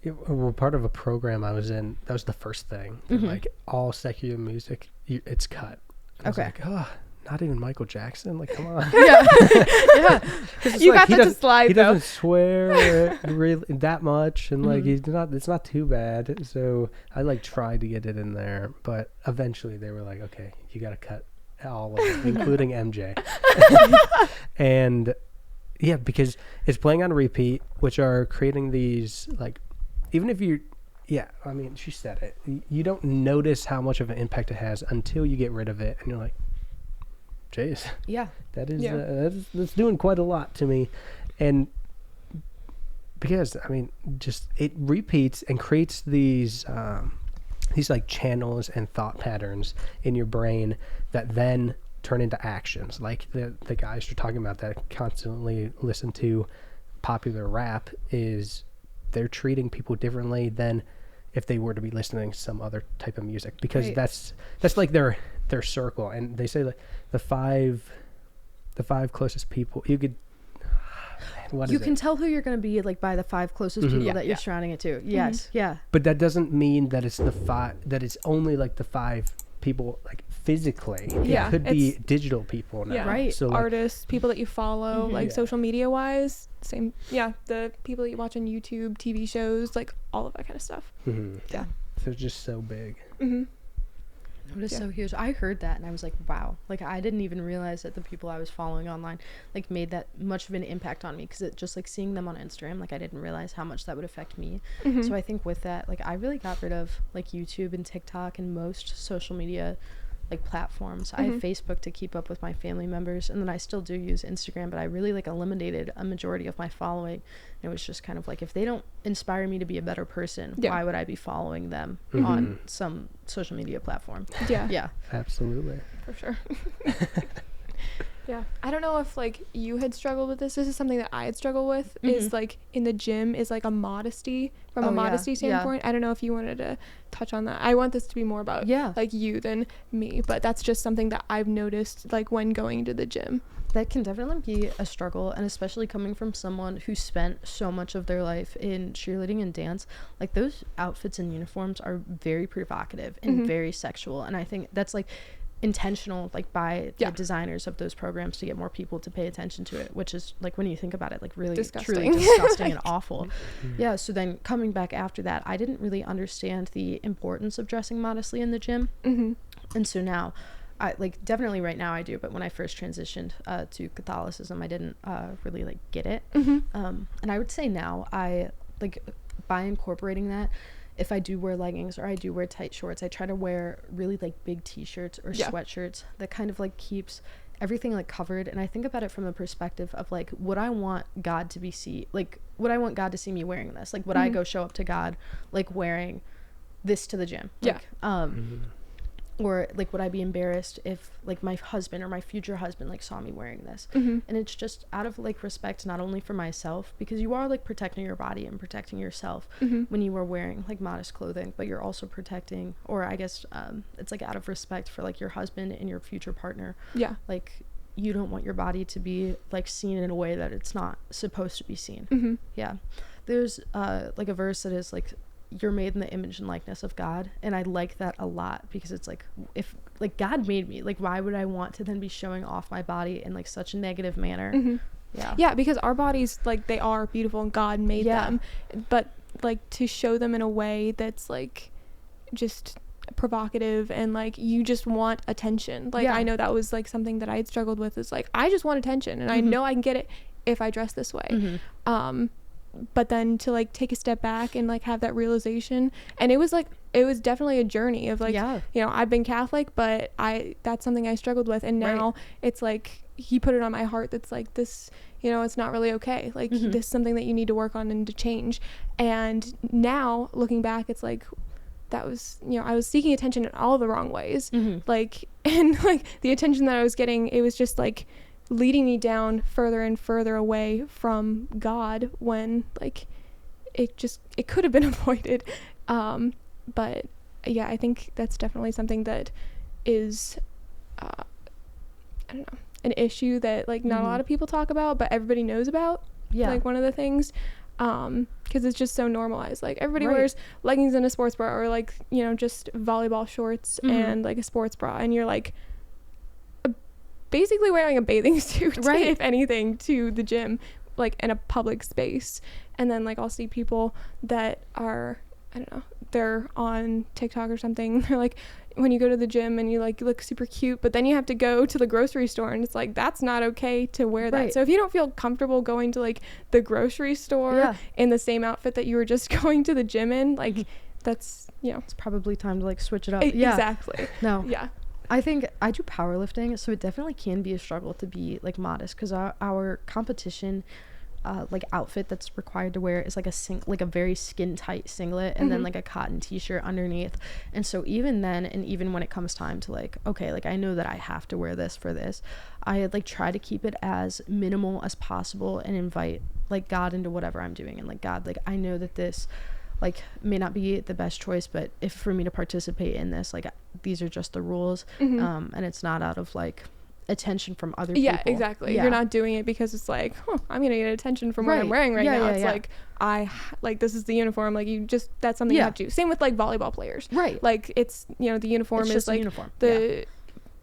Well, part of a program I was in, that was the first thing. Like all secular music, it's cut. I was like, oh, not even Michael Jackson. Like, come on. You like, got that to slide. He doesn't swear really that much, and like he's not. It's not too bad. So I like tried to get it in there, but eventually they were like, okay, you got to cut all of it, including MJ. And yeah, because it's playing on repeat, which are creating these like, even if you, I mean, she said it. You don't notice how much of an impact it has until you get rid of it, and you're like, jeez, that is that's doing quite a lot to me. And because I mean, just it repeats and creates these like channels and thought patterns in your brain that then turn into actions. Like the guys you're talking about that constantly listen to popular rap, is they're treating people differently than if they were to be listening to some other type of music, because that's like their circle. And they say like the five closest people you could, you can tell who you're going to be like by the 5 closest people that you're surrounding it to. But that doesn't mean that it's that it's only like the 5 people, like physically. It could be digital people now. Yeah. Right. So artists, people that you follow, like social media wise, same. Yeah, the people that you watch on YouTube, TV shows, like all of that kind of stuff. Yeah. So it's just so big. It is so huge. I heard that and I was like, wow. Like, I didn't even realize that the people I was following online like made that much of an impact on me, because it just like seeing them on Instagram, like I didn't realize how much that would affect me. So I think with that, like I really got rid of like YouTube and TikTok and most social media like platforms. I have Facebook to keep up with my family members, and then I still do use Instagram, but I really like eliminated a majority of my following. It was just kind of like, if they don't inspire me to be a better person, why would I be following them on some social media platform? Yeah, absolutely, for sure. Yeah, I don't know if like you had struggled with this. This is something that I had struggled with, is like in the gym is like a modesty standpoint. I don't know if you wanted to touch on that. I want this to be more about like you than me, but that's just something that I've noticed like when going to the gym. That can definitely be a struggle, and especially coming from someone who spent so much of their life in cheerleading and dance. Like those outfits and uniforms are very provocative and very sexual, and I think that's like intentional, like by the designers of those programs to get more people to pay attention to it, which is like, when you think about it, like really truly disgusting and awful. So then coming back after that, I didn't really understand the importance of dressing modestly in the gym, and so now I like, definitely right now I do, but when I first transitioned to Catholicism, I didn't really like get it. And I would say now I like, by incorporating that, if I do wear leggings or I do wear tight shorts, I try to wear really like big t-shirts or sweatshirts that kind of like keeps everything like covered. And I think about it from the perspective of like, would I want God to see me wearing this? Like, would I go show up to God like wearing this to the gym? Like, or like, would I be embarrassed if like my husband or my future husband like saw me wearing this? And it's just out of like respect, not only for myself, because you are like protecting your body and protecting yourself when you are wearing like modest clothing, but you're also protecting, or I guess it's like out of respect for like your husband and your future partner. Like, you don't want your body to be like seen in a way that it's not supposed to be seen. There's like a verse that is like, you're made in the image and likeness of God, and I like that a lot, because it's like, if like God made me, like why would I want to then be showing off my body in like such a negative manner? Because our bodies, like, they are beautiful and God made them, but like to show them in a way that's like just provocative and like you just want attention. Like I know that was like something that I had struggled with, is like, I just want attention, and I know I can get it if I dress this way. But then to like take a step back and like have that realization, and it was definitely a journey of like, you know, I've been Catholic, but that's something I struggled with, and now it's like he put it on my heart that's like, this, you know, it's not really okay, like this is something that you need to work on and to change. And now looking back, it's like, that was, you know, I was seeking attention in all the wrong ways, like, and like the attention that I was getting, it was just like leading me down further and further away from God, when like it could have been avoided. But yeah, I think that's definitely something that is I don't know, an issue that like not a lot of people talk about, but everybody knows about. Like one of the things, because it's just so normalized, like everybody wears leggings and a sports bra, or like, you know, just volleyball shorts and like a sports bra, and you're like basically wearing a bathing suit, if anything, to the gym, like in a public space. And then like I'll see people that are, I don't know, they're on TikTok or something, they're like, when you go to the gym and you like look super cute, but then you have to go to the grocery store, and it's like, that's not okay to wear that. So if you don't feel comfortable going to like the grocery store in the same outfit that you were just going to the gym in, like that's, you know, it's probably time to like switch it up. Exactly. I think I do powerlifting, so it definitely can be a struggle to be like modest, because our competition like outfit that's required to wear is like a very skin tight singlet, and then like a cotton t-shirt underneath. And so even then, and even when it comes time to like, okay, like I know that I have to wear this for this, I like try to keep it as minimal as possible and invite like God into whatever I'm doing. And like, God, like I know that this like may not be the best choice, but if for me to participate in this, like these are just the rules, and it's not out of like attention from other people. Exactly. You're not doing it because it's like, I'm gonna get attention from what I'm wearing now. It's like, like this is the uniform, like you just, that's something you have to do. Same with like volleyball players, like it's, you know, the uniform is like uniform.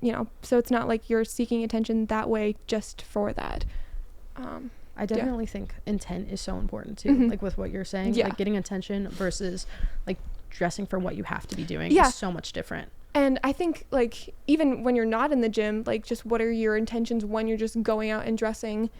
you know, so it's not like you're seeking attention that way just for that. I definitely think intent is so important too, like with what you're saying, like getting attention versus like dressing for what you have to be doing is so much different. And I think like even when you're not in the gym, like just what are your intentions when you're just going out and dressing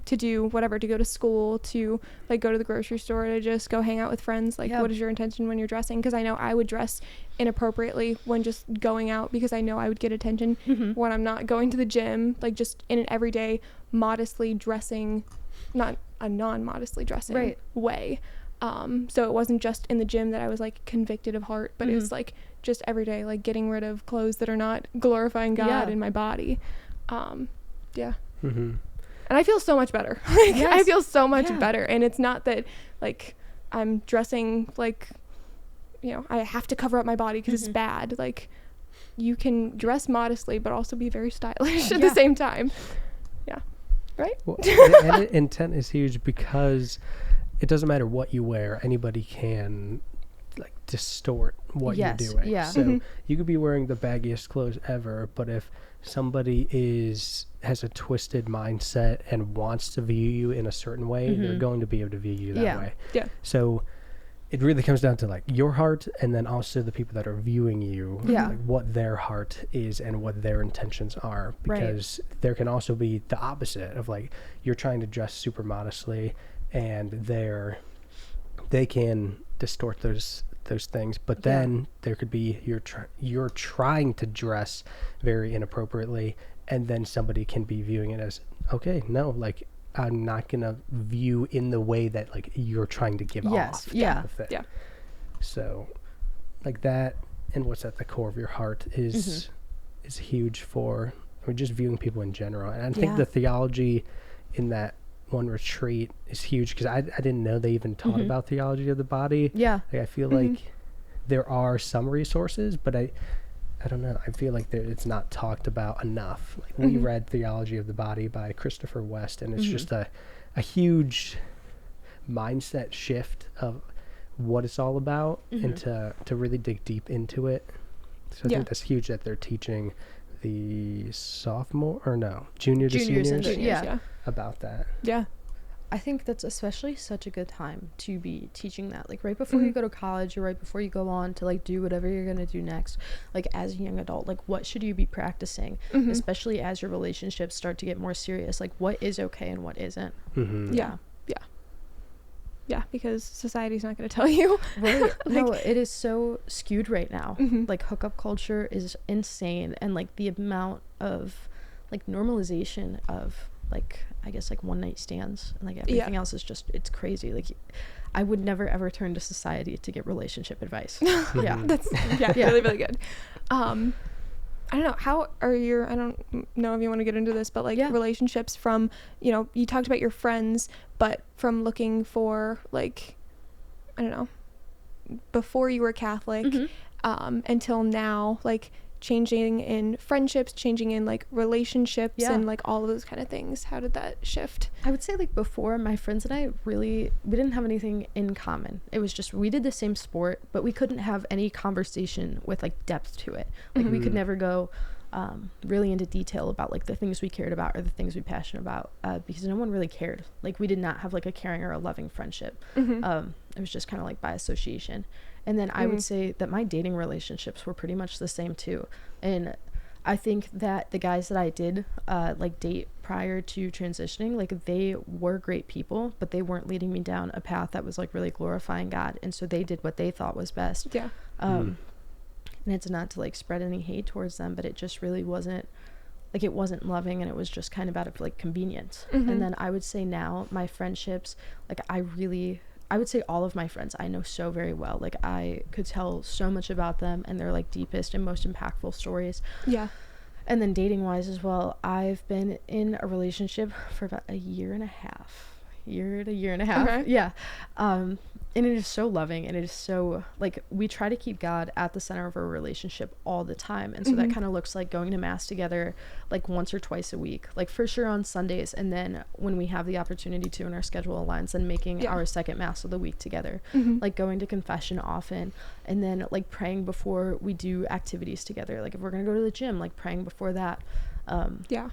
to do whatever, to go to school, to like go to the grocery store, to just go hang out with friends, like what is your intention when you're dressing? Because I know I would dress inappropriately when just going out because I know I would get attention. When I'm not going to the gym, like just in an everyday modestly dressing, not a non-modestly dressing way. So it wasn't just in the gym that I was like convicted of heart, but it was like just every day, like getting rid of clothes that are not glorifying God in my body. And I feel so much better. Like, I feel so much better. And it's not that like I'm dressing like, you know, I have to cover up my body because it's bad. Like you can dress modestly, but also be very stylish at the same time. Yeah. Right? Well, and intent is huge because it doesn't matter what you wear. Anybody can like distort what you're doing. So you could be wearing the baggiest clothes ever, but if somebody has a twisted mindset and wants to view you in a certain way, they're going to be able to view you that way. So it really comes down to like your heart, and then also the people that are viewing you, like what their heart is and what their intentions are, because there can also be the opposite of like you're trying to dress super modestly and they can distort those things, but then there could be you're trying to dress very inappropriately, and then somebody can be viewing it as, okay, no, like I'm not gonna view in the way that like you're trying to give off. So like that, and what's at the core of your heart is huge for just viewing people in general. And I think the theology in that one retreat is huge, because I didn't know they even taught about theology of the body. Like I feel like there are some resources, but I don't know, I feel like it's not talked about enough. Like we read Theology of the Body by Christopher West, and it's just a huge mindset shift of what it's all about, and to really dig deep into it. So I think that's huge that they're teaching the junior to seniors about that. I think that's especially such a good time to be teaching that, like right before you go to college, or right before you go on to like do whatever you're going to do next. Like as a young adult, like what should you be practicing, especially as your relationships start to get more serious, like what is okay and what isn't. Because society's not going to tell you. Like, no, it is so skewed right now. Like hookup culture is insane, and like the amount of like normalization of like, I guess like one night stands and like everything else is just, it's crazy. Like I would never ever turn to society to get relationship advice. That's really, really good. I don't know, how are I don't know if you want to get into this, but like relationships from, you know, you talked about your friends, but from looking for like, I don't know, before you were Catholic until now, like changing in friendships, changing in like relationships and like all of those kind of things. How did that shift? I would say like before, my friends and I we didn't have anything in common. It was just, we did the same sport, but we couldn't have any conversation with like depth to it. Like we could never go really into detail about like the things we cared about or the things we passionate about, because no one really cared. Like we did not have like a caring or a loving friendship. It was just kind of like by association. And then I would say that my dating relationships were pretty much the same too. And I think that the guys that I did like date prior to transitioning, like they were great people, but they weren't leading me down a path that was like really glorifying God. And so they did what they thought was best. And it's not to like spread any hate towards them, but it just really wasn't, like it wasn't loving, and it was just kind of out of like convenience. And then I would say now my friendships, like I would say all of my friends I know so very well. Like I could tell so much about them and their like deepest and most impactful stories. And then dating wise as well, I've been in a relationship for about a year and a half. year to year and a half. Okay. Yeah. And it is so loving, and it is so, like, we try to keep God at the center of our relationship all the time. And so that kind of looks like going to mass together, like, once or twice a week, like, for sure on Sundays. And then when we have the opportunity to, and our schedule aligns, then making our second mass of the week together, like going to confession often, and then like praying before we do activities together. Like if we're going to go to the gym, like praying before that. Yeah.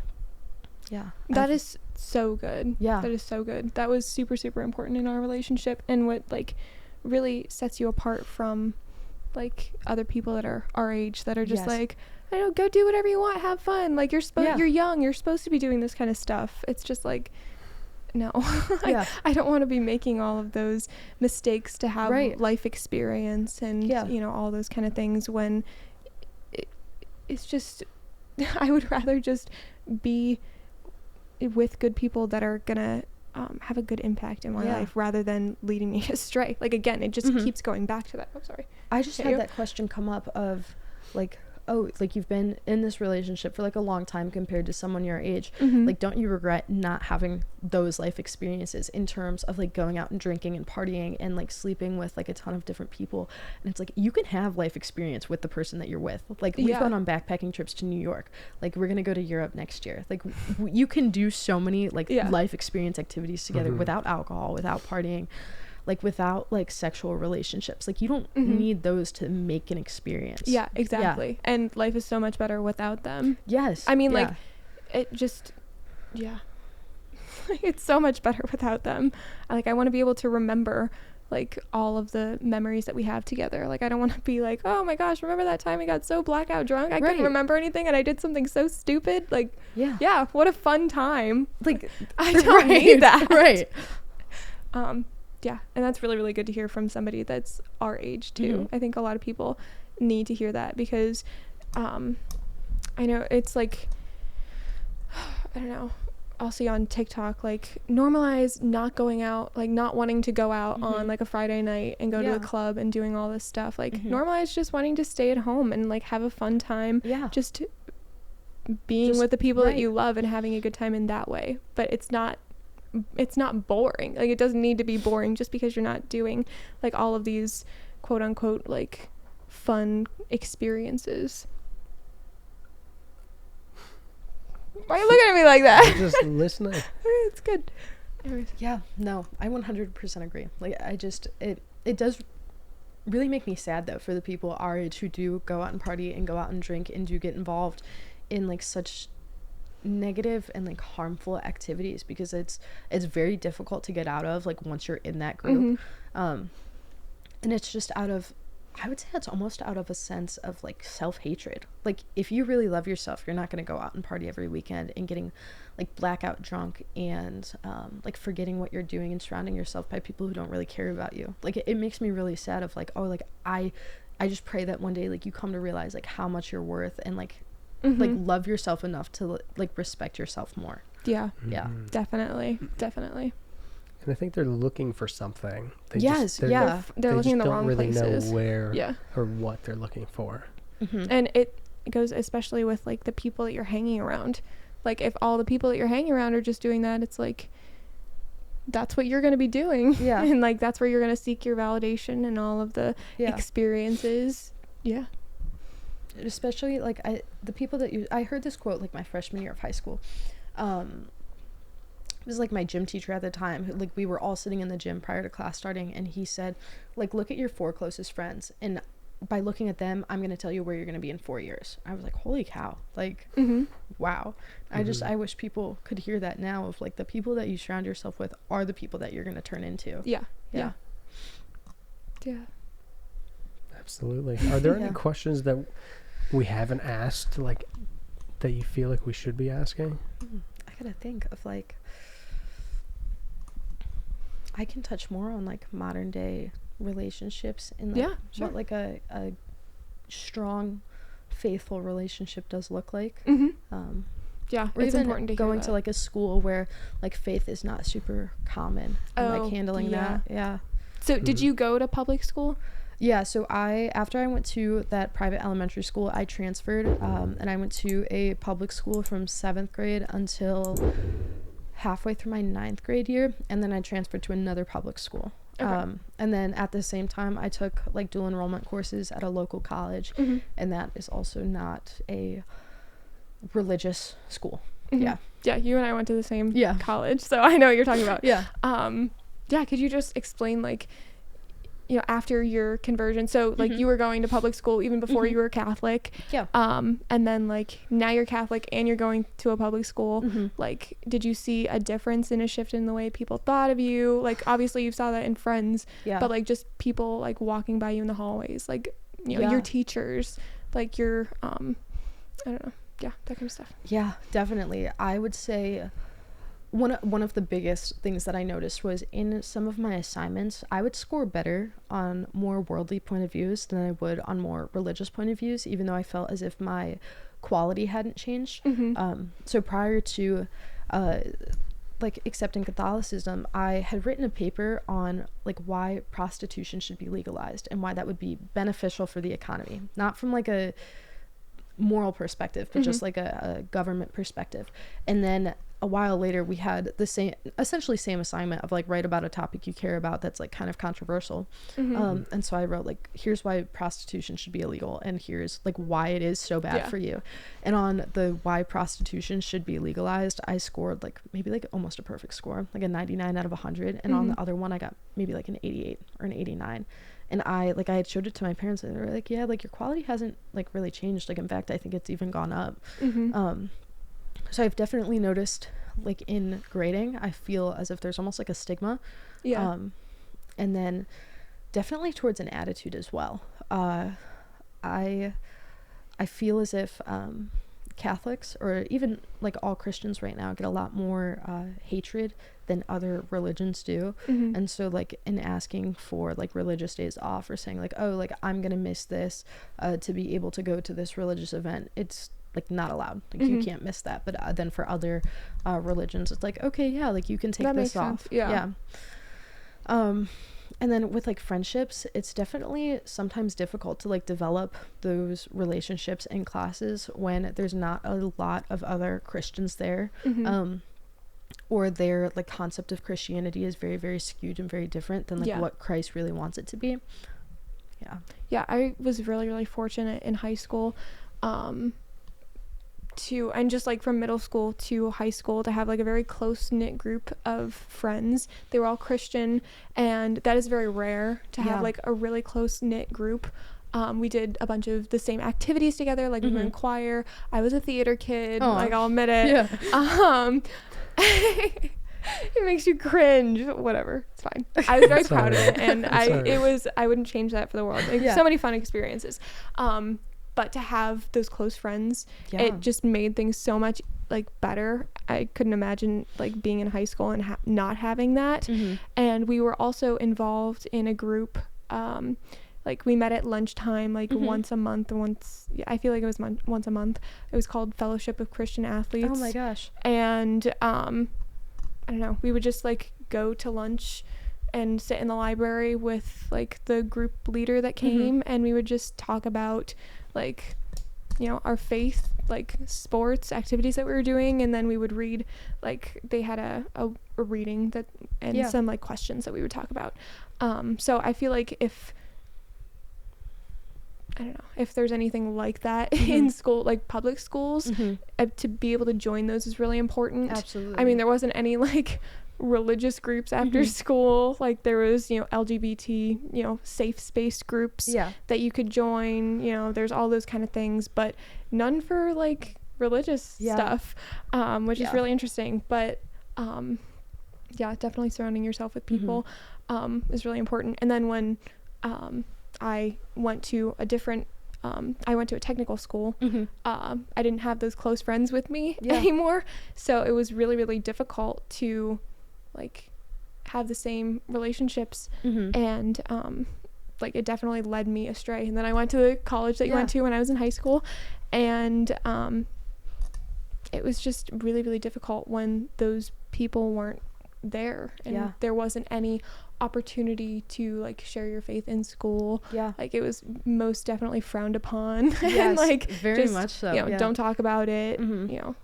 That is so good. Yeah. That is so good. That was super, super important in our relationship, and what like really sets you apart from like other people that are our age that are just like, I don't know, go do whatever you want, have fun. Like you're young, you're supposed to be doing this kind of stuff. It's just like, no. I don't want to be making all of those mistakes to have life experience and you know, all those kind of things when it's just I would rather just be with good people that are gonna have a good impact in my life rather than leading me astray. Like again, it just keeps going back to that. I'm sorry. I just had that question come up of like, oh, like you've been in this relationship for like a long time compared to someone your age. Like, don't you regret not having those life experiences in terms of like going out and drinking and partying and like sleeping with like a ton of different people? And it's like, you can have life experience with the person that you're with. Like we've gone on backpacking trips to New York. Like we're going to go to Europe next year. Like you can do so many like life experience activities together without alcohol, without partying, like without like sexual relationships. Like you don't need those to make an experience. Yeah, exactly. And life is so much better without them. Yes. I mean like it just it's so much better without them. I want to be able to remember like all of the memories that we have together. Like I don't want to be like, oh my gosh, remember that time I got so blackout drunk I couldn't remember anything and I did something so stupid. Like what a fun time. Like I don't need that. Yeah, and that's really, really good to hear from somebody that's our age too. I think a lot of people need to hear that because I know it's like, I don't know, I'll see on TikTok like normalize not going out, like not wanting to go out on like a Friday night and go to the club and doing all this stuff. Like normalize just wanting to stay at home and like have a fun time. Just being with the people that you love and having a good time in that way. But it's not boring. Like it doesn't need to be boring just because you're not doing like all of these quote unquote like fun experiences. Why are you looking at me like that? I'm just listening. It's good. Anyways. Yeah, no, I 100% agree. Like I just it does really make me sad though for the people our age who do go out and party and go out and drink and do get involved in like such negative and like harmful activities, because it's very difficult to get out of like once you're in that group. And it's just out of, I would say it's almost out of a sense of like self-hatred. Like if you really love yourself, you're not going to go out and party every weekend and getting like blackout drunk and like forgetting what you're doing and surrounding yourself by people who don't really care about you. Like it makes me really sad of like, oh, like I just pray that one day like you come to realize like how much you're worth and like like love yourself enough to like respect yourself more. Definitely. And I think they're looking for something. They're looking in the wrong places. They don't really know where or what they're looking for. And it goes especially with like the people that you're hanging around. Like if all the people that you're hanging around are just doing that, it's like that's what you're going to be doing. And like that's where you're going to seek your validation and all of the experiences. Especially like the people that I heard this quote like my freshman year of high school. It was like my gym teacher at the time. Like we were all sitting in the gym prior to class starting, and he said like, look at your 4 closest friends, and by looking at them, I'm going to tell you where you're going to be in 4 years. I was like, holy cow, like wow. I wish people could hear that now, of like the people that you surround yourself with are the people that you're going to turn into. Absolutely. Are there any questions that we haven't asked, like that you feel like we should be asking? I gotta think of like, I can touch more on like modern day relationships and like what like a strong faithful relationship does look like. Or it's even important to going to like a school where like faith is not super common and like handling that. So did you go to public school? So after I went to that private elementary school, I transferred and I went to a public school from 7th grade until halfway through my 9th grade year, and then I transferred to another public school. Okay. And then at the same time, I took like dual enrollment courses at a local college, and that is also not a religious school. Yeah, you and I went to the same college, so I know what you're talking about. Could you just explain, like, you know, after your conversion, so like you were going to public school even before you were Catholic, and then like now you're Catholic and you're going to a public school, like, did you see a difference in a shift in the way people thought of you? Like, obviously you saw that in friends, but like just people like walking by you in the hallways, like, you know, your teachers, like your I don't know, that kind of stuff. Yeah, definitely. I would say one of the biggest things that I noticed was in some of my assignments, I would score better on more worldly point of views than I would on more religious point of views, even though I felt as if my quality hadn't changed. So prior to like accepting Catholicism, I had written a paper on like why prostitution should be legalized and why that would be beneficial for the economy, not from like a moral perspective, but just like a government perspective. And then a while later we had the essentially same assignment of like write about a topic you care about that's like kind of controversial. And so I wrote like, here's why prostitution should be illegal, and here's like why it is so bad for you. And on the why prostitution should be legalized, I scored like maybe like almost a perfect score, like a 99 out of 100. And on the other one I got maybe like an 88 or an 89. And I had showed it to my parents, and they were like, yeah, like your quality hasn't like really changed. Like, in fact, I think it's even gone up. So I've definitely noticed, like, in grading, I feel as if there's almost like a stigma. And then definitely towards an attitude as well. I feel as if Catholics, or even like all Christians right now, get a lot more hatred than other religions do. And so like in asking for like religious days off, or saying like, oh, like I'm gonna miss this to be able to go to this religious event, it's like not allowed. Like you can't miss that. But then for other religions, it's like, okay, yeah, like you can take this off. And then with like friendships, it's definitely sometimes difficult to like develop those relationships in classes when there's not a lot of other Christians there. Or their like concept of Christianity is very, very skewed and very different than like what Christ really wants it to be. I was really, really fortunate in high school and just like from middle school to high school to have like a very close-knit group of friends. They were all Christian, and that is very rare to have like a really close-knit group. We did a bunch of the same activities together, like we were in choir. I was a theater kid, like I'll admit it. It makes you cringe, whatever, it's fine. I was very proud of it, and I wouldn't change that for the world. Like, so many fun experiences. But to have those close friends, it just made things so much like better. I couldn't imagine like being in high school and not having that. And we were also involved in a group, like we met at lunchtime, like once a month, I feel like it was once a month. It was called Fellowship of Christian Athletes. Oh my gosh. And I don't know, we would just like go to lunch and sit in the library with like the group leader that came, and we would just talk about like, you know, our faith, like sports activities that we were doing, and then we would read, like they had a reading that and some like questions that we would talk about. So I feel like if there's anything like that in school, like public schools, to be able to join those is really important. Absolutely. I mean, there wasn't any like religious groups after school. Like there was, you know, LGBT, you know, safe space groups that you could join, you know, there's all those kind of things, but none for like religious stuff, which is really interesting. But definitely surrounding yourself with people is really important. And then when I went to a technical school, I didn't have those close friends with me anymore, so it was really, really difficult to like have the same relationships, and like it definitely led me astray. And then I went to the college that you went to when I was in high school, and it was just really, really difficult when those people weren't there, and there wasn't any opportunity to like share your faith in school. Like it was most definitely frowned upon. And like very much so. You know, don't talk about it. You know.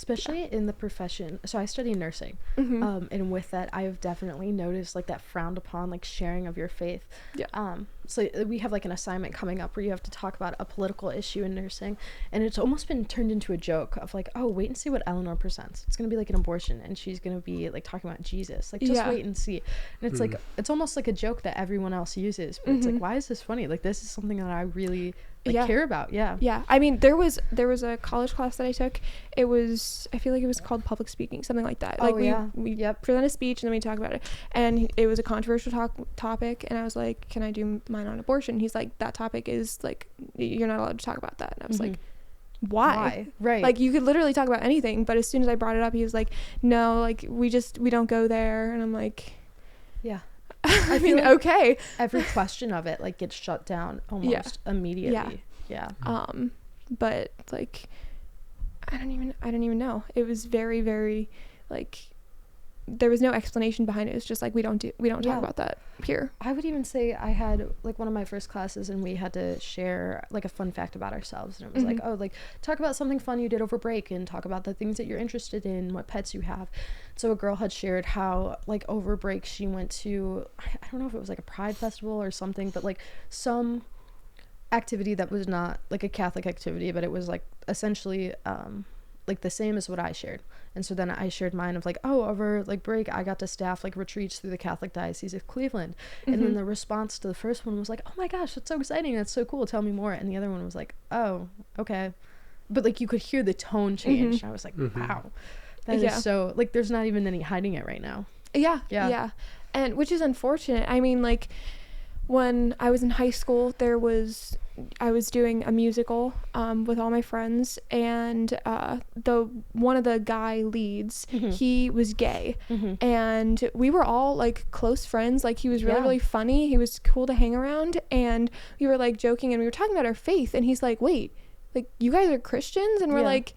especially in the profession. So I study nursing, and with that I've definitely noticed like that frowned upon like sharing of your faith. So we have like an assignment coming up where you have to talk about a political issue in nursing, and it's almost been turned into a joke of like, oh, wait and see what Eleanor presents. It's gonna be like an abortion, and she's gonna be like talking about Jesus, like just wait and see. And it's like, it's almost like a joke that everyone else uses, but it's like, why is this funny? Like, this is something that I really care about. I mean, there was a college class that I took. It was, I feel like it was called public speaking, something like that. Like we present a speech and then we talk about it, and it was a controversial topic, and I was like, can I do mine on abortion? He's like, that topic is like, you're not allowed to talk about that. And I was like, why? Right. Like, you could literally talk about anything, but as soon as I brought it up, he was like, no, like we don't go there. And I'm like, I mean, like okay, every question of it like gets shut down almost immediately. But like, I don't even know. It was very, very like, there was no explanation behind it. It's just like, we don't talk about that here. I would even say I had like one of my first classes, and we had to share like a fun fact about ourselves, and it was like, oh, like talk about something fun you did over break, and talk about the things that you're interested in, what pets you have. So a girl had shared how like over break she went to, I don't know if it was like a pride festival or something, but like some activity that was not like a Catholic activity, but it was like essentially like the same as what I shared. And so then I shared mine of like, oh, over like break I got to staff like retreats through the Catholic Diocese of Cleveland. And then the response to the first one was like, oh my gosh, that's so exciting, that's so cool, tell me more. And the other one was like, oh, okay. But like you could hear the tone change. And I was like, wow, that is so like, there's not even any hiding it right now. And which is unfortunate. I mean, like when I was in high school, I was doing a musical with all my friends, and one of the guy leads, he was gay, and we were all like close friends. Like, he was really really funny, he was cool to hang around, and we were like joking, and we were talking about our faith, and he's like, wait, like you guys are Christians? And we're like,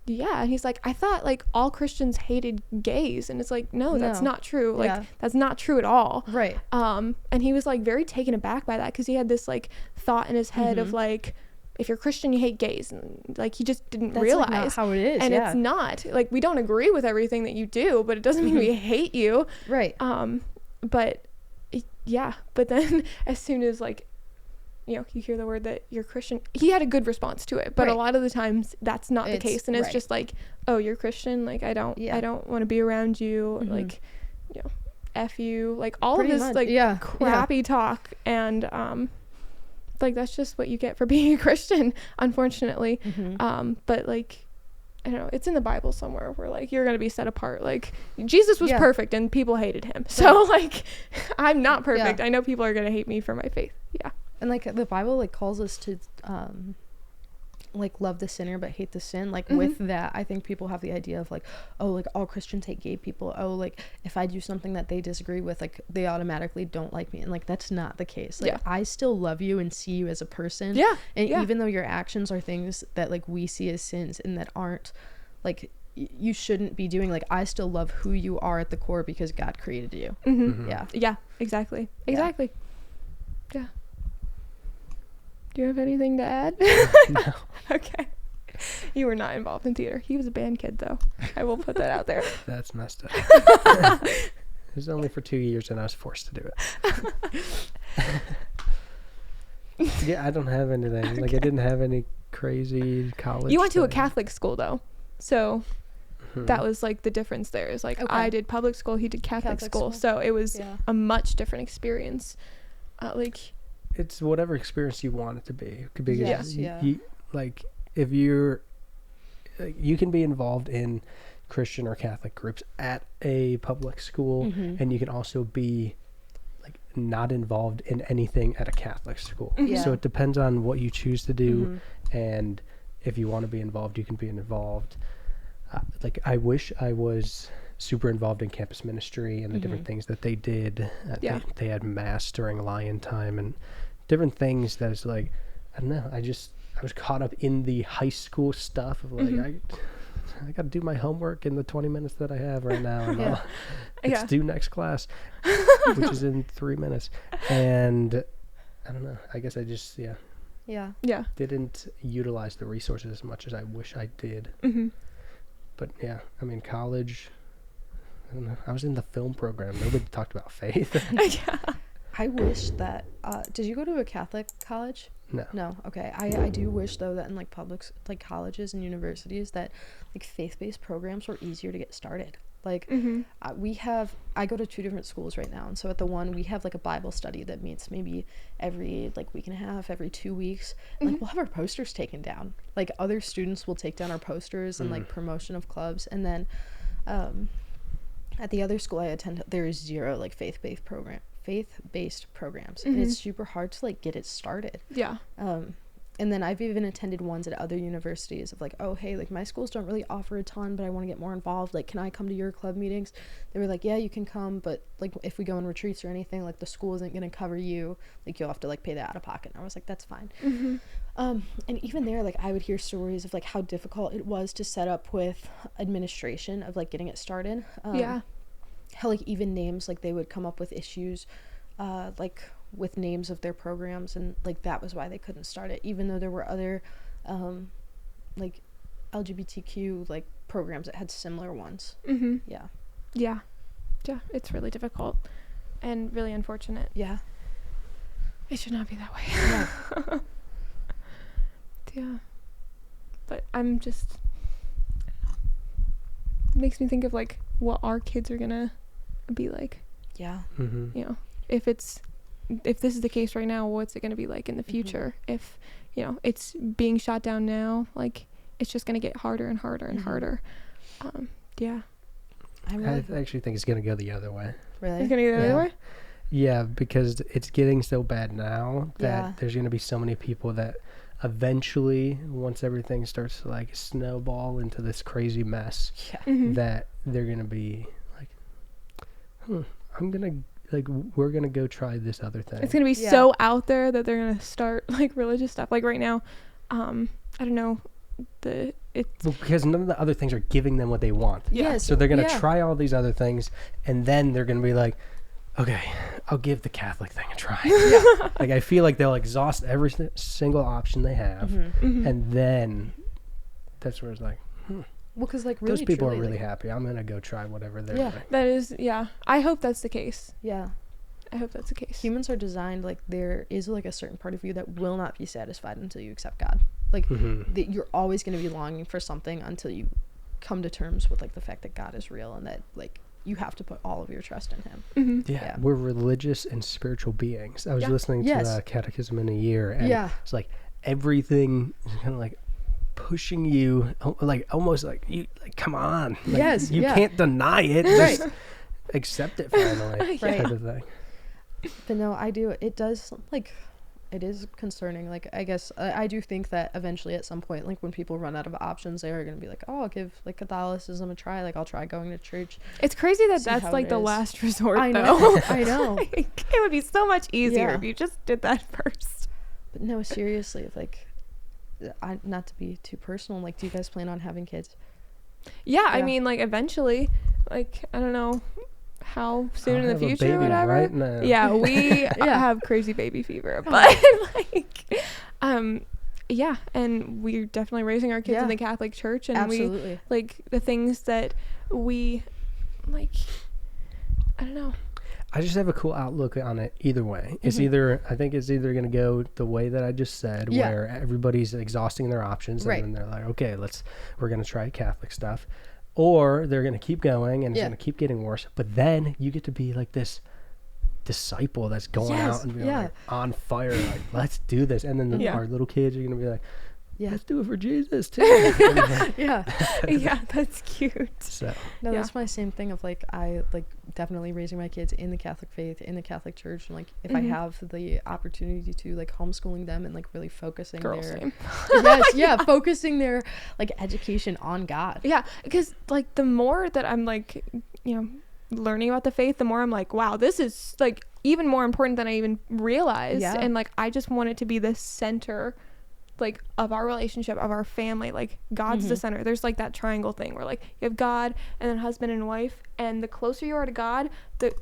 yeah. And he's like, I thought like all Christians hated gays. And it's like, no, that's not true. Like that's not true at all. Right. And he was like very taken aback by that, because he had this like thought in his head of like, if you're Christian you hate gays, and like he just didn't realize like not how it is. And it's not like, we don't agree with everything that you do, but it doesn't mean we hate you. Right. But then as soon as like, you know, you hear the word that you're Christian, he had a good response to it, but a lot of the times that's not the case, and it's just like, oh, you're Christian, like I don't want to be around you, like, you know, F you, like all pretty of this much. Like crappy talk, and like that's just what you get for being a Christian, unfortunately. But like, I don't know, it's in the Bible somewhere where like you're gonna be set apart. Like Jesus was perfect and people hated him, so like I'm not perfect. I know people are gonna hate me for my faith. And like the Bible like calls us to like love the sinner but hate the sin. Like with that, I think people have the idea of like, oh, like all Christians hate gay people. Oh, like if I do something that they disagree with, like they automatically don't like me. And like that's not the case. Like I still love you and see you as a person. And even though your actions are things that like we see as sins and that aren't like you shouldn't be doing, like I still love who you are at the core because God created you. Exactly. Yeah. Do you have anything to add? No. Okay. You were not involved in theater. He was a band kid, though. I will put that out there. That's messed up. It was only for 2 years, and I was forced to do it. Yeah, I don't have anything. Okay. Like, I didn't have any crazy college. You went to a Catholic school, though. So that was, like, the difference there. Is like, I did public school, he did Catholic school. So it was a much different experience. It's whatever experience you want it to be. It could be you, like if you can be involved in Christian or Catholic groups at a public school, and you can also be like not involved in anything at a Catholic school. So it depends on what you choose to do, and if you want to be involved, you can be involved. Like I wish I was super involved in campus ministry and the different things that they did. They had mass during lion time and different things that is like, I don't know, I was caught up in the high school stuff of like, I got to do my homework in the 20 minutes that I have right now, and it's due next class, which is in 3 minutes, and I don't know, I guess I just didn't utilize the resources as much as I wish I did. But yeah, I mean, college, I don't know. I was in the film program. Nobody talked about faith. Yeah. I wish that, did you go to a Catholic college? No. Okay. I do wish though that in like public, like colleges and universities that like faith-based programs were easier to get started. Like I go to 2 different schools right now. And so at the one we have like a Bible study that meets maybe every like week and a half, every 2 weeks. Like we'll have our posters taken down. Like other students will take down our posters and like promotion of clubs. And then at the other school I attend, there is 0 like faith-based programs. And it's super hard to like get it started. Yeah. And then I've even attended ones at other universities of like, oh, hey, like my schools don't really offer a ton, but I want to get more involved. Like, can I come to your club meetings? They were like, yeah, you can come. But like, if we go on retreats or anything, like the school isn't going to cover you. Like you'll have to like pay that out of pocket. And I was like, that's fine. And even there, like I would hear stories of like how difficult it was to set up with administration of like getting it started. How like even names, like they would come up with issues, like with names of their programs, and like that was why they couldn't start it, even though there were other like LGBTQ like programs that had similar ones. Yeah, it's really difficult and really unfortunate. It should not be that way. But I'm just, it makes me think of like what our kids are gonna be like. You know, if this is the case right now, what's it going to be like in the future? If, you know, it's being shot down now, like, it's just going to get harder and harder and harder. I actually think it's going to go the other way. Really? It's going to go the other way? Yeah, because it's getting so bad now that there's going to be so many people that eventually, once everything starts to, like, snowball into this crazy mess, that they're going to be like, we're gonna go try this other thing. It's gonna be so out there that they're gonna start like religious stuff. Like right now, I don't know, because none of the other things are giving them what they want. So they're gonna try all these other things, and then they're gonna be like, okay, I'll give the Catholic thing a try. Like I feel like they'll exhaust every single option they have, and then that's where it's like, well, because like really, those people truly, are really like, happy. I'm gonna go try whatever they're doing. That is, I hope that's the case. I hope that's the case. Humans are designed like there is like a certain part of you that will not be satisfied until you accept God. Like you're always going to be longing for something until you come to terms with like the fact that God is real and that like you have to put all of your trust in him. We're religious and spiritual beings. I was listening to Catechism in a Year, and it's like everything is kind of like pushing you, like almost like you, like come on, like, you can't deny it, just accept it finally, type of thing. But no, I do. It does, like, it is concerning. Like, I guess I do think that eventually at some point, like when people run out of options, they are going to be like, oh, I'll give like Catholicism a try. Like I'll try going to church. It's crazy that that's like the last resort. I know. I know. Like, it would be so much easier if you just did that first. But no, seriously, if like, not to be too personal, like, do you guys plan on having kids? I mean, like eventually, like I don't know how soon in the future or whatever. Right now. We have crazy baby fever, but like and we're definitely raising our kids in the Catholic Church, and we like the things that we like, I don't know. I just have a cool outlook on it either way. It's I think it's either going to go the way that I just said, where everybody's exhausting their options, and then they're like, okay, we're going to try Catholic stuff. Or they're going to keep going, and it's going to keep getting worse. But then you get to be like this disciple that's going out and being like on fire, like, let's do this. And then our little kids are going to be like, let's do it for Jesus too. That's cute. So that's my same thing of like, I like definitely raising my kids in the Catholic faith, in the Catholic Church, and like if I have the opportunity to like homeschooling them and like really focusing focusing their like education on God. Because like the more that I'm like, you know, learning about the faith, the more I'm like, wow, this is like even more important than I even realized. And like I just want it to be the center like of our relationship, of our family. Like God's the center. There's like that triangle thing where like you have God and then husband and wife, and the closer you are to God, the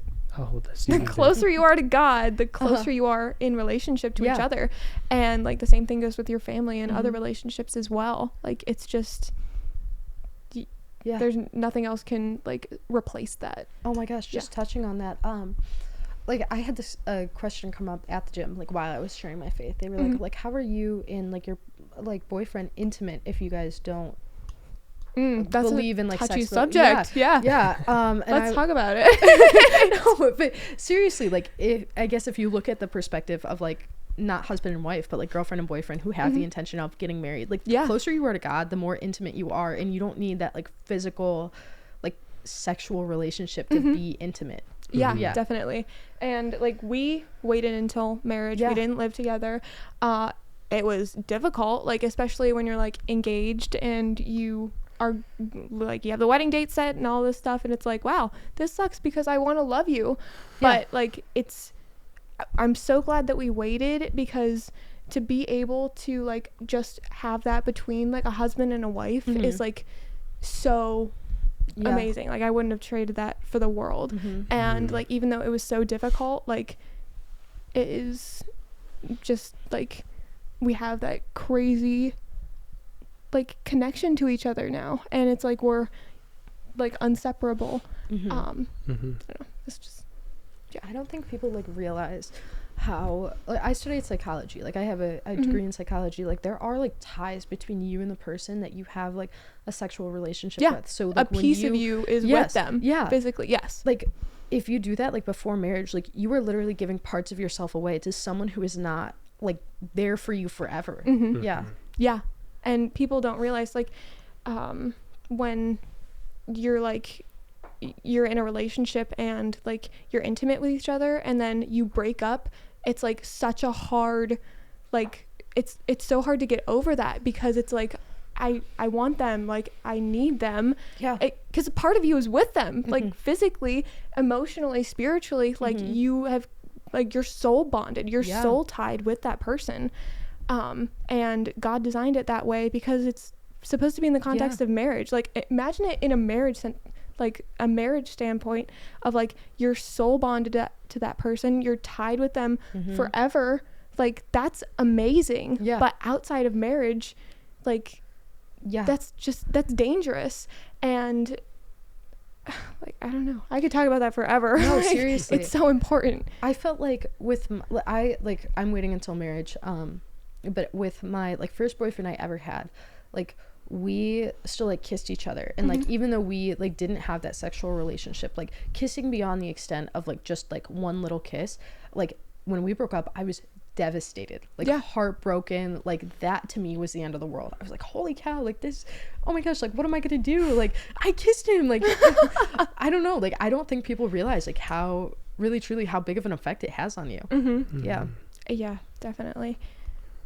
closer you are to God, the closer you are in relationship to each other. And like the same thing goes with your family and other relationships as well. Like it's just there's nothing else can like replace that. Oh my gosh, just touching on that, like I had this question come up at the gym, like while I was sharing my faith. They were like how are you and like your like boyfriend intimate if you guys don't that's believe in like touchy sex subject. And let's talk about it. No, but seriously, like I guess if you look at the perspective of like not husband and wife, but like girlfriend and boyfriend who have the intention of getting married, like the closer you are to God, the more intimate you are, and you don't need that like physical like sexual relationship to be intimate. Yeah, definitely. And like we waited until marriage. We didn't live together. It was difficult, like especially when you're like engaged and you are like you have the wedding date set and all this stuff, and it's like, wow, this sucks because I want to love you. But like I'm so glad that we waited, because to be able to like just have that between like a husband and a wife is like so amazing. Like I wouldn't have traded that for the world. And like even though it was so difficult, like it is just like we have that crazy like connection to each other now, and it's like we're like inseparable. I don't know, it's just I don't think people like realize how like, I studied psychology, like I have a degree in psychology. Like there are like ties between you and the person that you have like a sexual relationship with. So like, a piece of you is with them physically. Like if you do that like before marriage, like you are literally giving parts of yourself away to someone who is not like there for you forever. And people don't realize like when you're like you're in a relationship and like you're intimate with each other and then you break up, it's like such a hard, like it's so hard to get over that, because it's like I want them, like I need them, because part of you is with them, like physically, emotionally, spiritually, like you have like your soul bonded, your soul tied with that person. And God designed it that way because it's supposed to be in the context of marriage. Like imagine it in a marriage like a marriage standpoint of like you're soul bonded to that person, you're tied with them forever. Like that's amazing. But outside of marriage, like that's dangerous. And like I don't know, I could talk about that forever. No, like, seriously, it's so important. I felt like with I'm waiting until marriage, but with my like first boyfriend I ever had, like we still like kissed each other, and like even though we like didn't have that sexual relationship, like kissing beyond the extent of like just like one little kiss, like when we broke up I was devastated, like heartbroken. Like that to me was the end of the world. I was like, holy cow, like this, oh my gosh, like what am I gonna do? Like I kissed him, like I don't know, like I don't think people realize like how really truly how big of an effect it has on you. Yeah, definitely.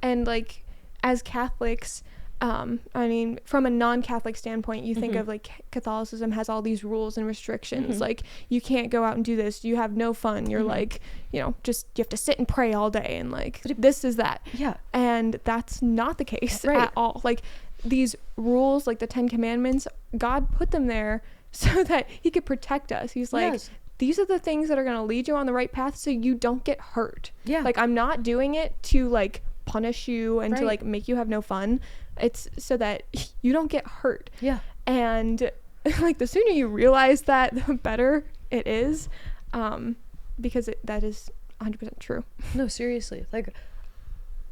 And like as Catholics, I mean, from a non-Catholic standpoint, you think of like Catholicism has all these rules and restrictions. Like you can't go out and do this. You have no fun. You're like, you know, just you have to sit and pray all day and like this is that. And that's not the case at all. Like these rules, like the 10 Commandments, God put them there so that he could protect us. He's like, these are the things that are going to lead you on the right path so you don't get hurt. Like I'm not doing it to like punish you and to like make you have no fun. It's so that you don't get hurt. And like the sooner you realize that, the better it is, because that is 100% true. No, seriously, like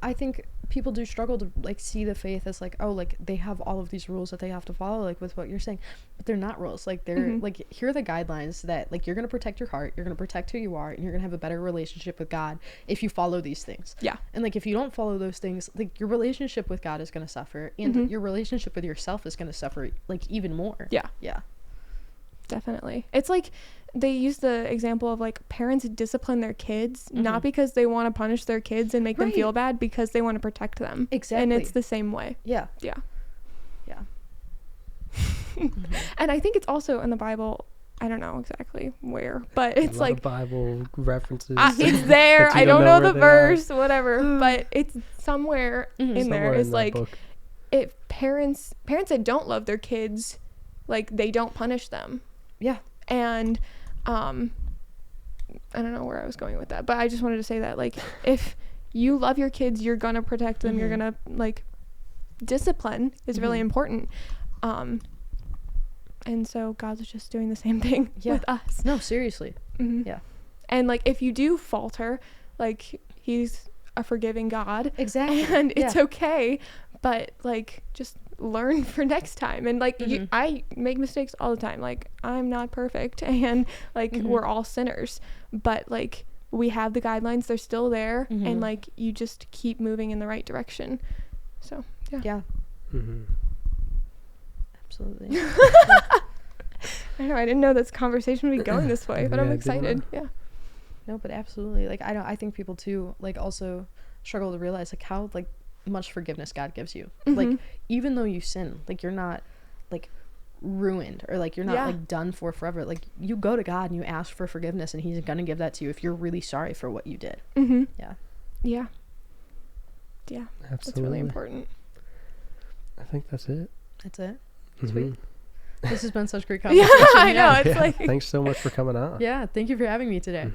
I think people do struggle to like see the faith as like, oh, like they have all of these rules that they have to follow, like with what you're saying, but they're not rules. Like they're like, here are the guidelines that like you're gonna protect your heart, you're gonna protect who you are, and you're gonna have a better relationship with God if you follow these things. And like if you don't follow those things, like your relationship with God is gonna suffer, and your relationship with yourself is gonna suffer like even more. Definitely. It's like they use the example of like parents discipline their kids not because they want to punish their kids and make them feel bad, because they want to protect them. And it's the same way. And I think it's also in the Bible, I don't know exactly where, but it's like Bible references. It's there. I don't know the verse, whatever, but it's somewhere in there. It's like if parents that don't love their kids, like they don't punish them. And I don't know where I was going with that, but I just wanted to say that like if you love your kids, you're gonna protect them. You're gonna like discipline is really important. And so God's just doing the same thing with us. No, seriously. Yeah. And like, if you do falter, like, he's a forgiving God. Exactly. And it's okay, but like, just learn for next time. And like, I make mistakes all the time. Like, I'm not perfect, and like, we're all sinners, but like, we have the guidelines, they're still there, and like, you just keep moving in the right direction. So yeah. Absolutely. I know, I didn't know this conversation would be going this way, but I'm excited. No, but absolutely. Like, I think people too, like, also struggle to realize like how like much forgiveness God gives you. Like, even though you sin, like, you're not like ruined, or like, you're not like done for forever. Like, you go to God and you ask for forgiveness, and he's gonna give that to you if you're really sorry for what you did. Yeah, Absolutely. That's really important. I think that's it. Sweet. This has been such great conversation. I know. It's like, thanks so much for coming on. Thank you for having me today.